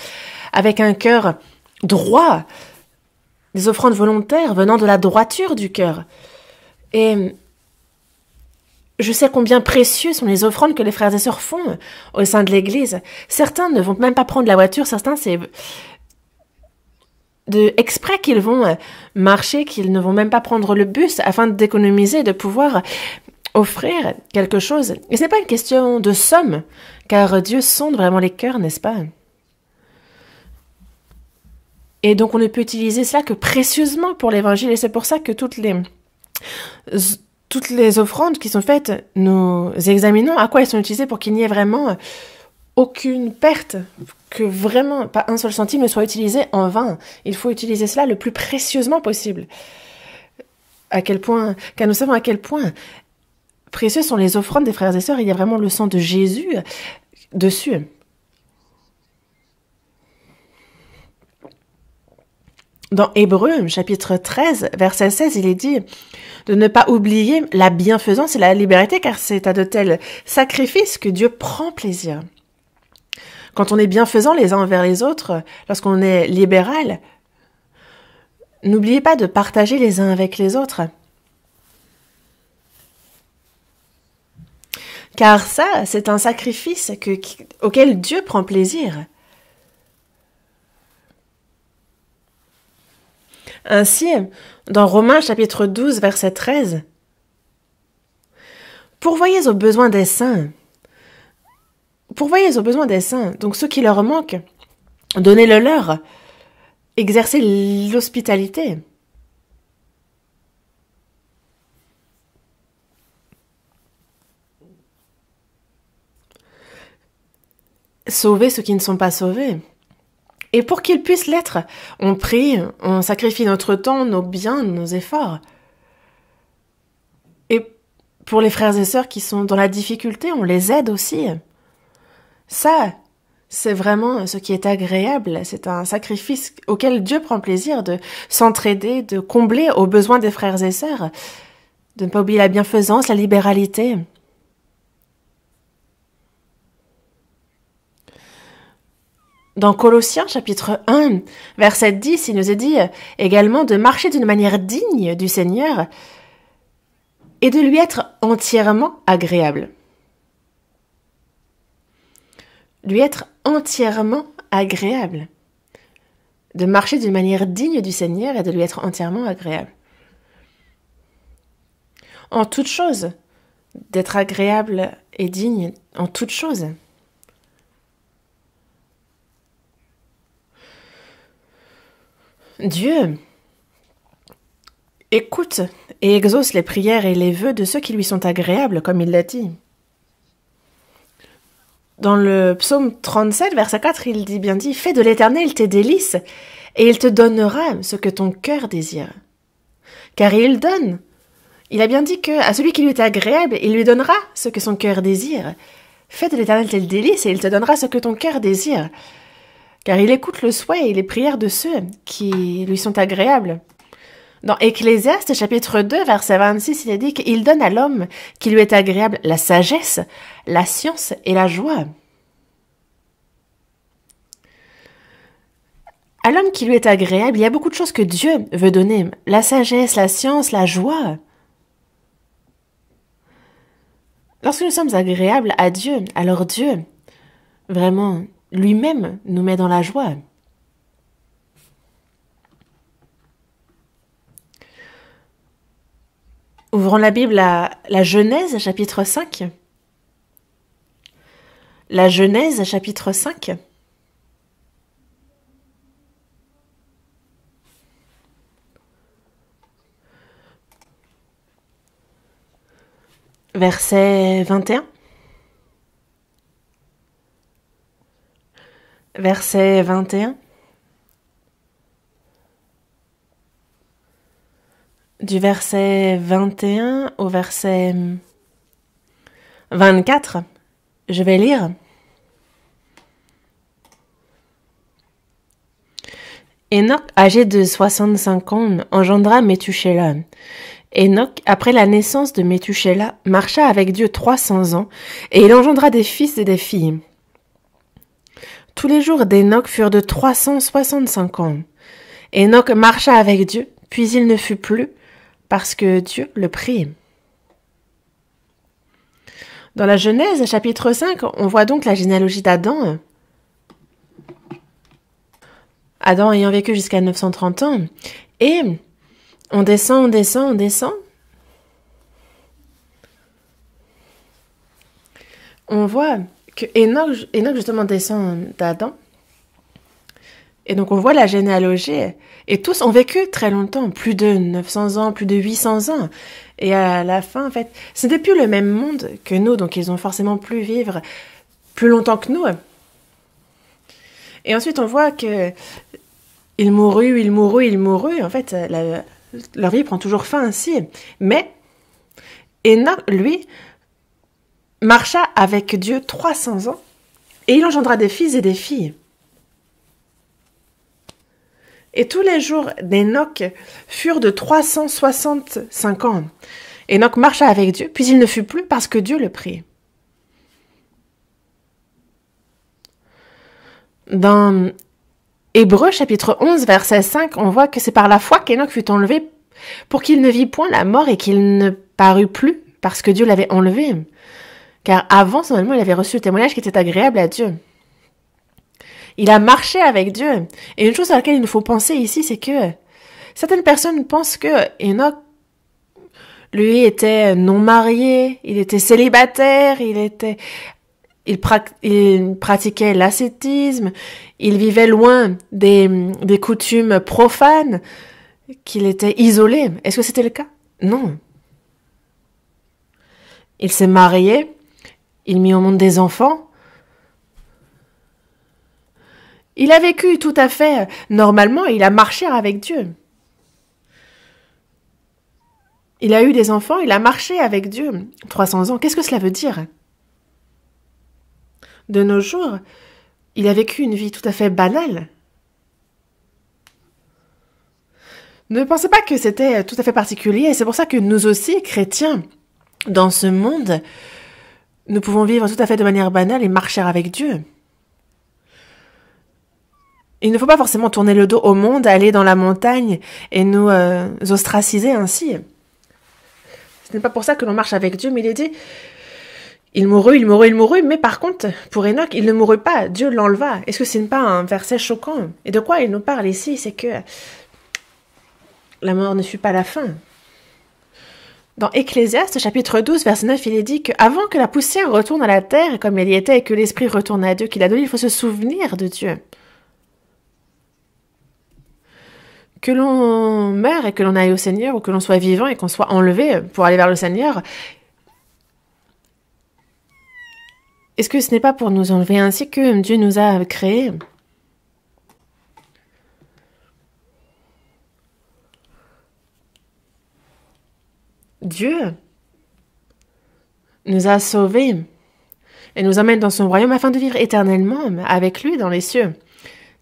avec un cœur droit, des offrandes volontaires venant de la droiture du cœur. Et je sais combien précieux sont les offrandes que les frères et sœurs font au sein de l'Église. Certains ne vont même pas prendre la voiture, certains c'est exprès qu'ils vont marcher, qu'ils ne vont même pas prendre le bus afin d'économiser, de pouvoir offrir quelque chose. Et ce n'est pas une question de somme, car Dieu sonde vraiment les cœurs, n'est-ce pas? Et donc on ne peut utiliser cela que précieusement pour l'Évangile, et c'est pour ça que toutes les offrandes qui sont faites, nous examinons à quoi elles sont utilisées pour qu'il n'y ait vraiment aucune perte, que vraiment pas un seul centime ne soit utilisé en vain. Il faut utiliser cela le plus précieusement possible. Car nous savons à quel point précieuses sont les offrandes des frères et sœurs, il y a vraiment le sang de Jésus dessus. Dans Hébreux, chapitre 13, verset 16, il est dit de ne pas oublier la bienfaisance et la liberté, car c'est à de tels sacrifices que Dieu prend plaisir. Quand on est bienfaisant les uns envers les autres, lorsqu'on est libéral, n'oubliez pas de partager les uns avec les autres. Car ça, c'est un sacrifice auquel Dieu prend plaisir. Ainsi, dans Romains chapitre 12, verset 13, « Pourvoyez aux besoins des saints. Pourvoyez aux besoins des saints. Donc ceux qui leur manquent, donnez-le leur. Exercez l'hospitalité. » Sauvez ceux qui ne sont pas sauvés. Et pour qu'ils puissent l'être, on prie, on sacrifie notre temps, nos biens, nos efforts. Et pour les frères et sœurs qui sont dans la difficulté, on les aide aussi. Ça, c'est vraiment ce qui est agréable. C'est un sacrifice auquel Dieu prend plaisir de s'entraider, de combler aux besoins des frères et sœurs, de ne pas oublier la bienfaisance, la libéralité. Dans Colossiens, chapitre 1, verset 10, il nous est dit également de marcher d'une manière digne du Seigneur et de lui être entièrement agréable. Lui être entièrement agréable. De marcher d'une manière digne du Seigneur et de lui être entièrement agréable. En toute chose, d'être agréable et digne en toute chose. Dieu écoute et exauce les prières et les vœux de ceux qui lui sont agréables, comme il l'a dit. Dans le psaume 37, verset 4, il dit bien dit « Fais de l'Éternel tes délices, et il te donnera ce que ton cœur désire. » Car il donne. Il a bien dit que à celui qui lui est agréable, il lui donnera ce que son cœur désire. Fais de l'Éternel tes délices et il te donnera ce que ton cœur désire. Car il écoute le souhait et les prières de ceux qui lui sont agréables. Dans Ecclésiaste, chapitre 2, verset 26, il est dit qu'il donne à l'homme qui lui est agréable la sagesse, la science et la joie. À l'homme qui lui est agréable, il y a beaucoup de choses que Dieu veut donner. La sagesse, la science, la joie. Lorsque nous sommes agréables à Dieu, alors Dieu, vraiment, lui-même nous met dans la joie. Ouvrons la Bible à la Genèse, chapitre 5. La Genèse, chapitre 5. Verset 21. Verset 21. Du verset 21 au verset 24, je vais lire. Enoch, âgé de 65 ans, engendra Méthusélah. Enoch, après la naissance de Méthusélah, marcha avec Dieu 300 ans, et il engendra des fils et des filles. Tous les jours d'Enoch furent de 365 ans. Enoch marcha avec Dieu, puis il ne fut plus, parce que Dieu le prit. Dans la Genèse, chapitre 5, on voit donc la généalogie d'Adam. Adam ayant vécu jusqu'à 930 ans. Et on descend. On voit que Enoch justement descend d'Adam. Et donc on voit la généalogie. Et tous ont vécu très longtemps, plus de 900 ans, plus de 800 ans. Et à la fin, en fait, ce n'était plus le même monde que nous, donc ils ont forcément pu vivre plus longtemps que nous. Et ensuite, on voit que il mourut. En fait, leur vie prend toujours fin ainsi. Mais Enoch, lui, marcha avec Dieu 300 ans, et il engendra des fils et des filles. Et tous les jours d'Enoch furent de 365 ans. Enoch marcha avec Dieu, puis il ne fut plus parce que Dieu le prit. Dans Hébreux chapitre 11, verset 5, on voit que c'est par la foi qu'Enoch fut enlevé pour qu'il ne vit point la mort et qu'il ne parut plus parce que Dieu l'avait enlevé. Car avant, seulement, il avait reçu le témoignage qui était agréable à Dieu. Il a marché avec Dieu. Et une chose à laquelle il nous faut penser ici, c'est que certaines personnes pensent que Enoch, lui, était non marié, il était célibataire, il pratiquait l'ascétisme, il vivait loin des coutumes profanes, qu'il était isolé. Est-ce que c'était le cas? Non. Il s'est marié, il mit au monde des enfants. Il a vécu tout à fait normalement et il a marché avec Dieu. Il a eu des enfants, il a marché avec Dieu 300 ans. Qu'est-ce que cela veut dire? De nos jours, il a vécu une vie tout à fait banale. Ne pensez pas que c'était tout à fait particulier, et c'est pour ça que nous aussi, chrétiens, dans ce monde, nous pouvons vivre tout à fait de manière banale et marcher avec Dieu. Il ne faut pas forcément tourner le dos au monde, aller dans la montagne et nous ostraciser ainsi. Ce n'est pas pour ça que l'on marche avec Dieu, mais il est dit, il mourut, mais par contre, pour Enoch, il ne mourut pas, Dieu l'enleva. Est-ce que ce n'est pas un verset choquant? Et de quoi il nous parle ici? C'est que la mort ne fut pas la fin. Dans Ecclésiaste, chapitre 12, verset 9, il est dit qu'avant que la poussière retourne à la terre, comme elle y était, et que l'esprit retourne à Dieu qu'il a donné, il faut se souvenir de Dieu. Que l'on meure et que l'on aille au Seigneur, ou que l'on soit vivant et qu'on soit enlevé pour aller vers le Seigneur, est-ce que ce n'est pas pour nous enlever ainsi que Dieu nous a créés? Dieu nous a sauvés. et nous emmène dans son royaume afin de vivre éternellement avec lui dans les cieux.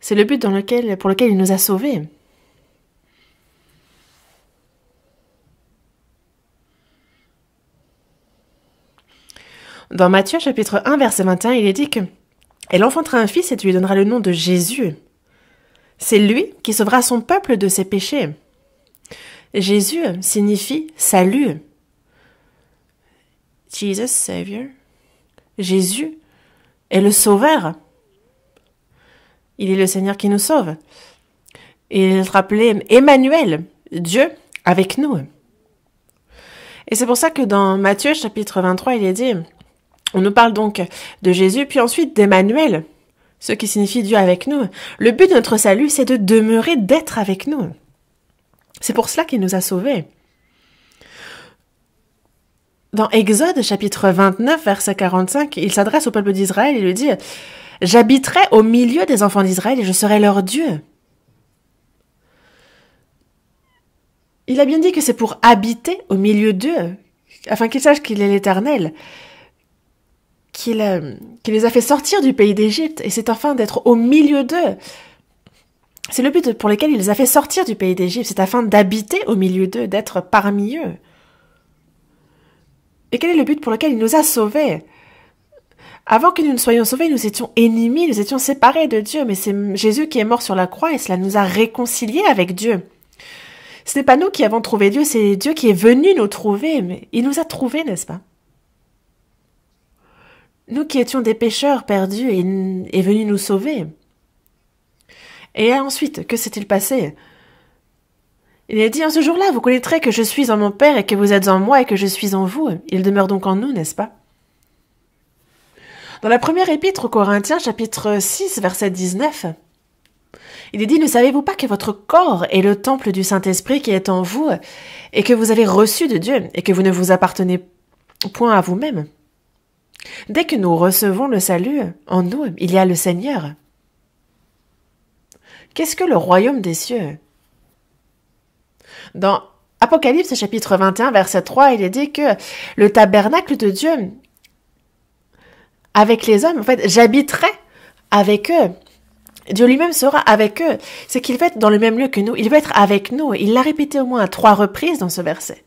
C'est le but pour lequel il nous a sauvés. Dans Matthieu chapitre 1 verset 21, il est dit que « Elle enfantera un fils et tu lui donneras le nom de Jésus. C'est lui qui sauvera son peuple de ses péchés. » Jésus signifie salut. Jesus, Savior. Jésus est le sauveur. Il est le Seigneur qui nous sauve. Il est appelé Emmanuel, Dieu avec nous. Et c'est pour ça que dans Matthieu chapitre 23, il est dit, on nous parle donc de Jésus, puis ensuite d'Emmanuel, ce qui signifie Dieu avec nous. Le but de notre salut, c'est de demeurer, d'être avec nous. C'est pour cela qu'il nous a sauvés. Dans Exode chapitre 29, verset 45, il s'adresse au peuple d'Israël et lui dit « J'habiterai au milieu des enfants d'Israël et je serai leur Dieu. » Il a bien dit que c'est pour habiter au milieu d'eux, afin qu'ils sachent qu'il est l'Éternel, qu'il les a fait sortir du pays d'Égypte, et c'est afin d'être au milieu d'eux. C'est le but pour lequel il les a fait sortir du pays d'Égypte, c'est afin d'habiter au milieu d'eux, d'être parmi eux. Et quel est le but pour lequel il nous a sauvés? Avant que nous ne soyons sauvés, nous étions ennemis, nous étions séparés de Dieu, mais c'est Jésus qui est mort sur la croix et cela nous a réconciliés avec Dieu. Ce n'est pas nous qui avons trouvé Dieu, c'est Dieu qui est venu nous trouver, mais il nous a trouvés, n'est-ce pas? Nous qui étions des pécheurs perdus, il est venu nous sauver. Et ensuite, que s'est-il passé? Il est dit, en ce jour-là, vous connaîtrez que je suis en mon Père et que vous êtes en moi et que je suis en vous. Il demeure donc en nous, n'est-ce pas? Dans la première épître aux Corinthiens, chapitre 6, verset 19, il est dit, ne savez-vous pas que votre corps est le temple du Saint-Esprit qui est en vous et que vous avez reçu de Dieu et que vous ne vous appartenez point à vous-même? Dès que nous recevons le salut, en nous, il y a le Seigneur. Qu'est-ce que le royaume des cieux? Dans Apocalypse chapitre 21, verset 3, il est dit que le tabernacle de Dieu avec les hommes, en fait, j'habiterai avec eux. Dieu lui-même sera avec eux. C'est qu'il va être dans le même lieu que nous. Il va être avec nous. Il l'a répété au moins à 3 reprises dans ce verset.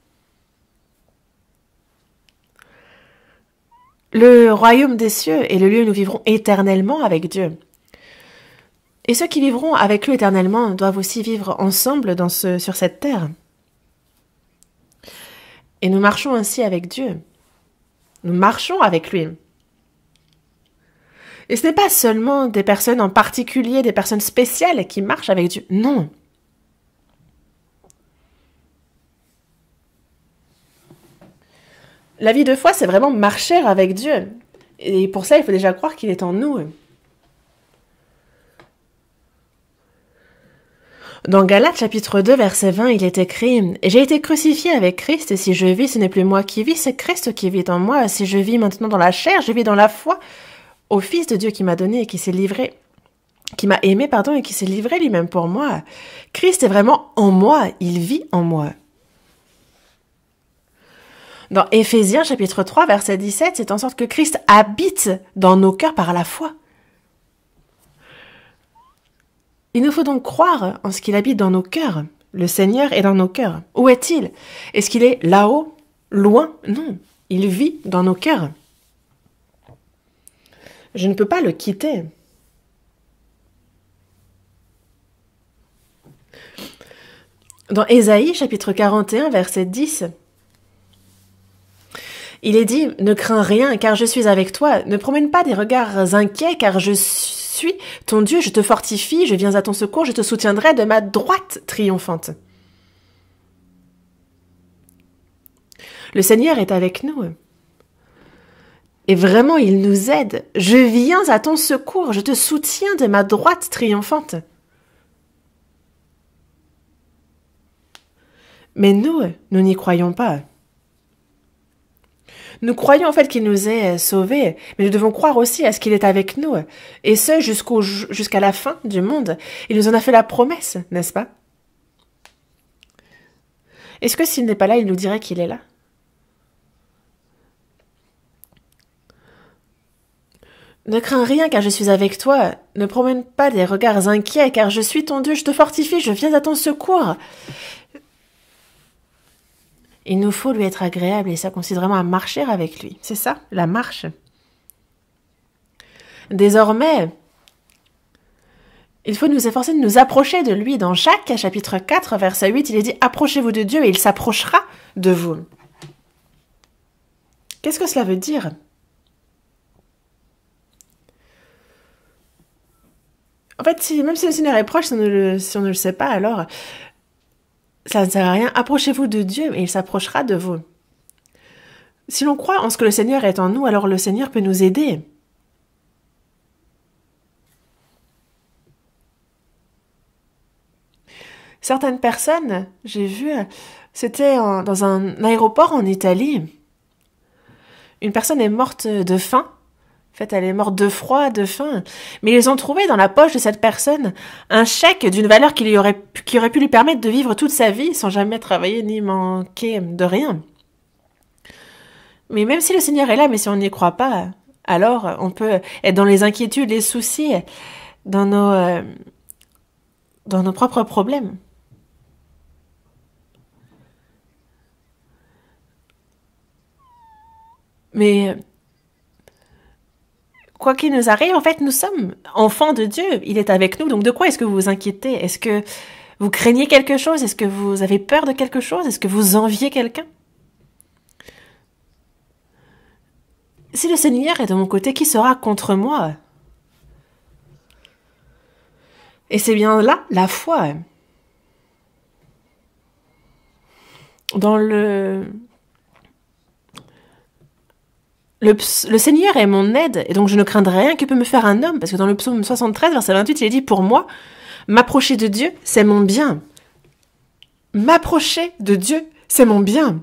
Le royaume des cieux est le lieu où nous vivrons éternellement avec Dieu. Et ceux qui vivront avec lui éternellement doivent aussi vivre ensemble sur cette terre. Et nous marchons ainsi avec Dieu. Nous marchons avec lui. Et ce n'est pas seulement des personnes en particulier, des personnes spéciales qui marchent avec Dieu. Non. La vie de foi, c'est vraiment marcher avec Dieu. Et pour ça, il faut déjà croire qu'il est en nous. Dans Galates chapitre 2, verset 20, il est écrit « J'ai été crucifié avec Christ, et si je vis, ce n'est plus moi qui vis, c'est Christ qui vit en moi. Si je vis maintenant dans la chair, je vis dans la foi au Fils de Dieu qui m'a donné et qui s'est livré, qui m'a aimé, et qui s'est livré lui-même pour moi. Christ est vraiment en moi, il vit en moi. » Dans Éphésiens chapitre 3, verset 17, c'est en sorte que Christ habite dans nos cœurs par la foi. Il nous faut donc croire en ce qu'il habite dans nos cœurs. Le Seigneur est dans nos cœurs. Où est-il? Est-ce qu'il est là-haut? Loin? Non. Il vit dans nos cœurs. Je ne peux pas le quitter. Dans Ésaïe, chapitre 41, verset 10, il est dit « Ne crains rien, car je suis avec toi. Ne promène pas des regards inquiets, car je suis ton Dieu, je te fortifie, je viens à ton secours, je te soutiendrai de ma droite triomphante. » Le Seigneur est avec nous. Et vraiment, il nous aide. Je viens à ton secours, je te soutiens de ma droite triomphante. Mais nous n'y croyons pas. Nous croyons en fait qu'il nous est sauvés, mais nous devons croire aussi à ce qu'il est avec nous, et ce jusqu'à la fin du monde. Il nous en a fait la promesse, n'est-ce pas? Est-ce que s'il n'est pas là, il nous dirait qu'il est là? Ne crains rien car je suis avec toi. Ne promène pas des regards inquiets car je suis ton Dieu, je te fortifie, je viens à ton secours. Il nous faut lui être agréable et ça consiste vraiment à marcher avec lui. C'est ça, la marche. Désormais, il faut nous efforcer de nous approcher de lui. Dans Jacques, chapitre 4, verset 8, il est dit « Approchez-vous de Dieu et il s'approchera de vous ». Qu'est-ce que cela veut dire? En fait, même si le Seigneur est proche, si on ne le sait pas, alors ça ne sert à rien. Approchez-vous de Dieu et il s'approchera de vous. Si l'on croit en ce que le Seigneur est en nous, alors le Seigneur peut nous aider. Certaines personnes, j'ai vu, c'était dans un aéroport en Italie. Une personne est morte de faim. En fait, elle est morte de froid, de faim. Mais ils ont trouvé dans la poche de cette personne un chèque d'une valeur qui aurait pu lui permettre de vivre toute sa vie sans jamais travailler ni manquer de rien. Mais même si le Seigneur est là, mais si on n'y croit pas, alors on peut être dans les inquiétudes, les soucis, dans nos propres problèmes. Mais quoi qu'il nous arrive, en fait, nous sommes enfants de Dieu. Il est avec nous. Donc, de quoi est-ce que vous vous inquiétez? Est-ce que vous craignez quelque chose? Est-ce que vous avez peur de quelque chose? Est-ce que vous enviez quelqu'un? Si le Seigneur est de mon côté, qui sera contre moi? Et c'est bien là la foi. Dans le Seigneur est mon aide, et donc je ne craindrai rien que peut me faire un homme, parce que dans le psaume 73, verset 28, il est dit, pour moi, m'approcher de Dieu, c'est mon bien. M'approcher de Dieu, c'est mon bien.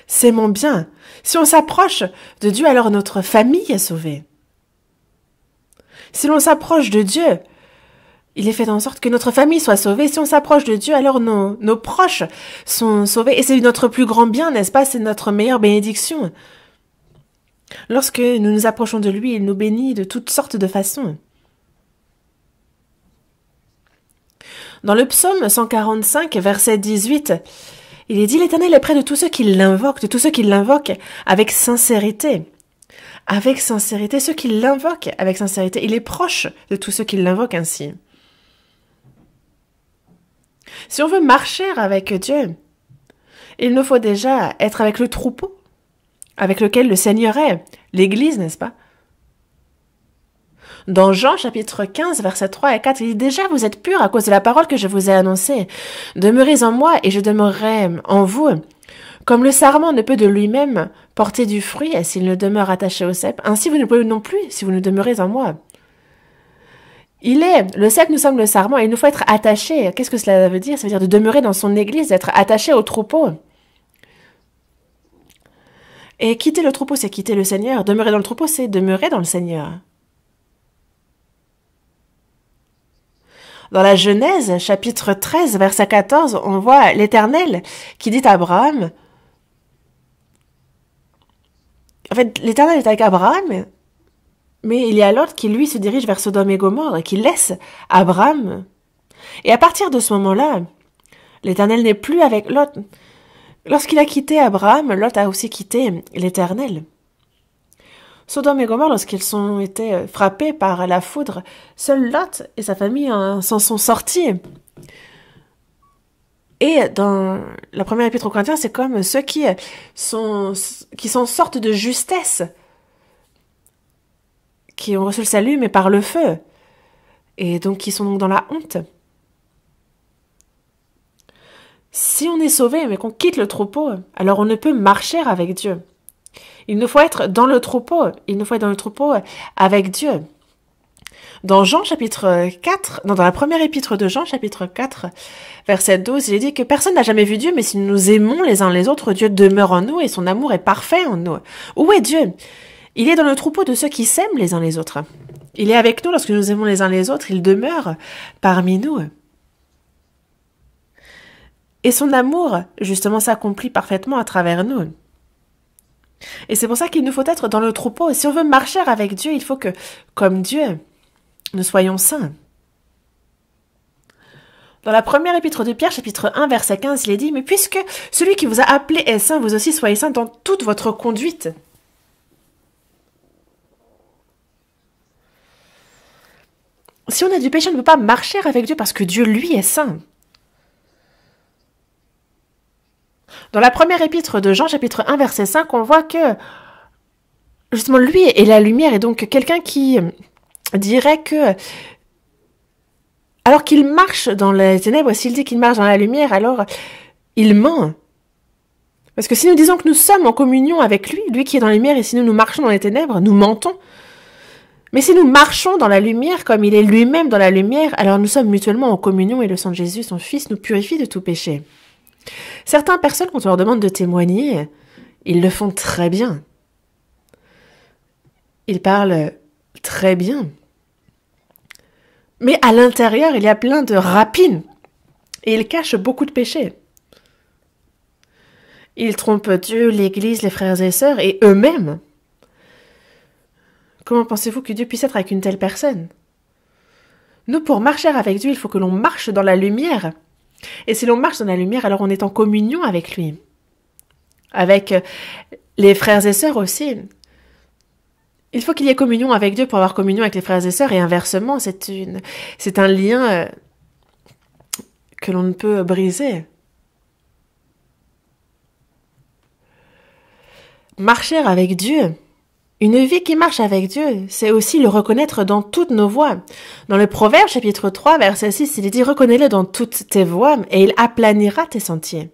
C'est mon bien. Si on s'approche de Dieu, alors notre famille est sauvée. Si l'on s'approche de Dieu, il est fait en sorte que notre famille soit sauvée. Si on s'approche de Dieu, alors nos proches sont sauvés. Et c'est notre plus grand bien, n'est-ce pas? C'est notre meilleure bénédiction. Lorsque nous nous approchons de lui, il nous bénit de toutes sortes de façons. Dans le psaume 145, verset 18, il est dit « L'Éternel est près de tous ceux qui l'invoquent, avec sincérité. » Avec sincérité, ceux qui l'invoquent avec sincérité. Il est proche de tous ceux qui l'invoquent ainsi. Si on veut marcher avec Dieu, il nous faut déjà être avec le troupeau, avec lequel le Seigneur est, l'Église, n'est-ce pas? Dans Jean chapitre 15, versets 3 et 4, il dit « Déjà vous êtes purs à cause de la parole que je vous ai annoncée. Demeurez en moi et je demeurerai en vous. Comme le sarment ne peut de lui-même porter du fruit s'il ne demeure attaché au cep, ainsi vous ne pouvez non plus si vous ne demeurez en moi. » Le cep, nous sommes le sarment et il nous faut être attachés. Qu'est-ce que cela veut dire? Ça veut dire de demeurer dans son Église, d'être attaché au troupeau. Et quitter le troupeau, c'est quitter le Seigneur. Demeurer dans le troupeau, c'est demeurer dans le Seigneur. Dans la Genèse, chapitre 13, verset 14, on voit l'Éternel qui dit à Abraham, en fait, l'Éternel est avec Abraham, mais il y a Lot qui, lui, se dirige vers Sodome et Gomorrhe et qui laisse Abraham. Et à partir de ce moment-là, l'Éternel n'est plus avec Lot. Lorsqu'il a quitté Abraham, Lot a aussi quitté l'Éternel. Sodome et Gomorrhe, lorsqu'ils ont été frappés par la foudre, seul Lot et sa famille s'en sont sortis. Et dans la première épître aux Corinthiens, c'est comme ceux qui s'en sortent de justesse, qui ont reçu le salut, mais par le feu, et donc qui sont donc dans la honte. Si on est sauvé, mais qu'on quitte le troupeau, alors on ne peut marcher avec Dieu. Il nous faut être dans le troupeau. Il nous faut être dans le troupeau avec Dieu. Dans Jean chapitre 4, dans la première épître de Jean chapitre 4, verset 12, il est dit que personne n'a jamais vu Dieu, mais si nous aimons les uns les autres, Dieu demeure en nous et son amour est parfait en nous. Où est Dieu? Il est dans le troupeau de ceux qui s'aiment les uns les autres. Il est avec nous lorsque nous aimons les uns les autres, il demeure parmi nous. Et son amour, justement, s'accomplit parfaitement à travers nous. Et c'est pour ça qu'il nous faut être dans le troupeau. Si on veut marcher avec Dieu, il faut que, comme Dieu, nous soyons saints. Dans la première épître de Pierre, chapitre 1, verset 15, il est dit « Mais puisque celui qui vous a appelé est saint, vous aussi soyez saints dans toute votre conduite. » Si on a du péché, on ne peut pas marcher avec Dieu parce que Dieu, lui, est saint. Dans la première épître de Jean, chapitre 1, verset 5, on voit que, justement, lui est la lumière, et donc quelqu'un qui dirait que, alors qu'il marche dans les ténèbres, s'il dit qu'il marche dans la lumière, alors il ment. Parce que si nous disons que nous sommes en communion avec lui, lui qui est dans la lumière, et si nous marchons dans les ténèbres, nous mentons. Mais si nous marchons dans la lumière comme il est lui-même dans la lumière, alors nous sommes mutuellement en communion et le sang de Jésus, son Fils, nous purifie de tout péché. Certaines personnes, quand on leur demande de témoigner, ils le font très bien. Ils parlent très bien. Mais à l'intérieur, il y a plein de rapines. Et ils cachent beaucoup de péchés. Ils trompent Dieu, l'Église, les frères et sœurs, et eux-mêmes. Comment pensez-vous que Dieu puisse être avec une telle personne? Nous, pour marcher avec Dieu, il faut que l'on marche dans la lumière. Et si l'on marche dans la lumière, alors on est en communion avec lui. Avec les frères et sœurs aussi. Il faut qu'il y ait communion avec Dieu pour avoir communion avec les frères et sœurs, et inversement, c'est un lien que l'on ne peut briser. Marcher avec Dieu, une vie qui marche avec Dieu, c'est aussi le reconnaître dans toutes nos voies. Dans le Proverbe, chapitre 3, verset 6, il est dit « Reconnais-le dans toutes tes voies, et il aplanira tes sentiers. »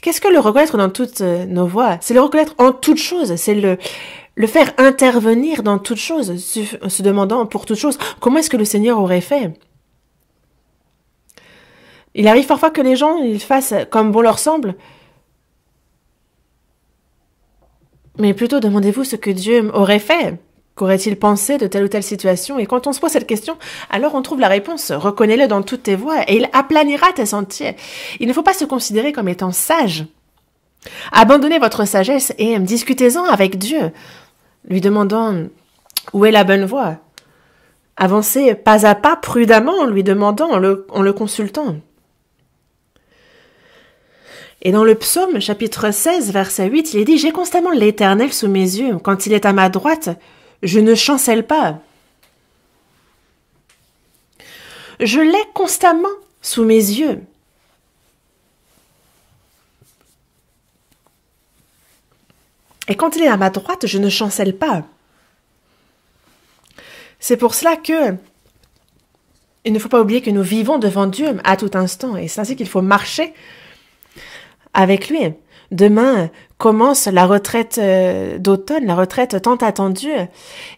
Qu'est-ce que le reconnaître dans toutes nos voies? C'est le reconnaître en toutes choses, c'est le faire intervenir dans toutes choses, se demandant pour toutes choses, comment est-ce que le Seigneur aurait fait? Il arrive parfois que les gens ils fassent comme bon leur semble, mais plutôt demandez-vous ce que Dieu aurait fait. Qu'aurait-il pensé de telle ou telle situation? Et quand on se pose cette question, alors on trouve la réponse. Reconnais-le dans toutes tes voies et il aplanira tes sentiers. Il ne faut pas se considérer comme étant sage. Abandonnez votre sagesse et discutez-en avec Dieu, lui demandant où est la bonne voie. Avancez pas à pas, prudemment, en lui demandant, en le consultant. Et dans le psaume, chapitre 16, verset 8, il est dit « J'ai constamment l'Éternel sous mes yeux. Quand il est à ma droite, je ne chancelle pas. » Je l'ai constamment sous mes yeux. Et quand il est à ma droite, je ne chancelle pas. C'est pour cela que il ne faut pas oublier que nous vivons devant Dieu à tout instant. Et c'est ainsi qu'il faut marcher avec lui. Demain commence la retraite d'automne, la retraite tant attendue.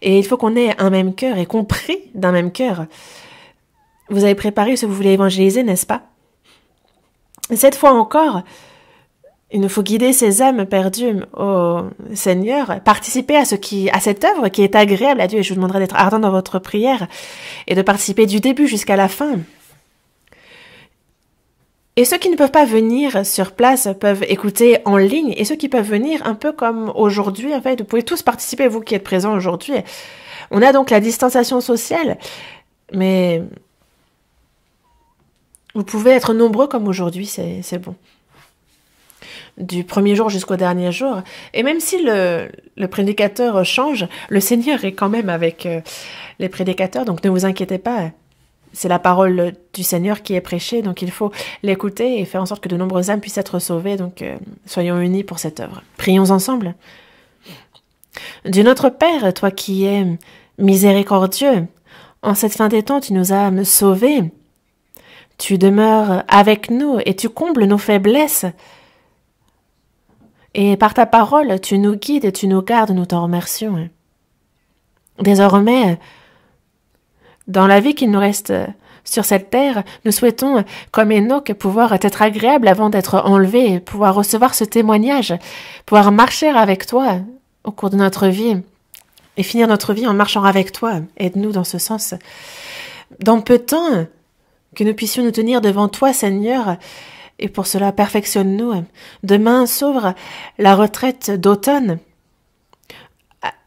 Et il faut qu'on ait un même cœur et qu'on prie d'un même cœur. Vous avez préparé ce que vous voulez évangéliser, n'est-ce pas? Cette fois encore, il nous faut guider ces âmes perdues au Seigneur, participer à cette œuvre qui est agréable à Dieu. Et je vous demanderai d'être ardent dans votre prière et de participer du début jusqu'à la fin. Et ceux qui ne peuvent pas venir sur place peuvent écouter en ligne. Et ceux qui peuvent venir, un peu comme aujourd'hui, en fait, vous pouvez tous participer, vous qui êtes présents aujourd'hui. On a donc la distanciation sociale, mais vous pouvez être nombreux comme aujourd'hui, c'est bon. Du premier jour jusqu'au dernier jour. Et même si le prédicateur change, le Seigneur est quand même avec les prédicateurs, donc ne vous inquiétez pas. C'est la parole du Seigneur qui est prêchée, donc il faut l'écouter et faire en sorte que de nombreuses âmes puissent être sauvées. Donc soyons unis pour cette œuvre. Prions ensemble. Dieu notre Père, toi qui es miséricordieux, en cette fin des temps, tu nous as sauvés. Tu demeures avec nous et tu combles nos faiblesses. Et par ta parole, tu nous guides et tu nous gardes, nous t'en remercions. Désormais, dans la vie qu'il nous reste sur cette terre, nous souhaitons, comme Enoch, pouvoir être agréable avant d'être enlevés, pouvoir recevoir ce témoignage, pouvoir marcher avec toi au cours de notre vie et finir notre vie en marchant avec toi. Aide-nous dans ce sens. Dans peu de temps, que nous puissions nous tenir devant toi, Seigneur, Et pour cela, perfectionne-nous. Demain s'ouvre la retraite d'automne.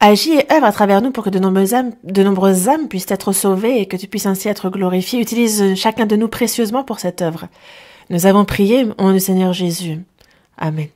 Agis et œuvre à travers nous pour que de nombreuses âmes puissent être sauvées et que tu puisses ainsi être glorifié. Utilise chacun de nous précieusement pour cette œuvre. Nous avons prié au nom du Seigneur Jésus. Amen.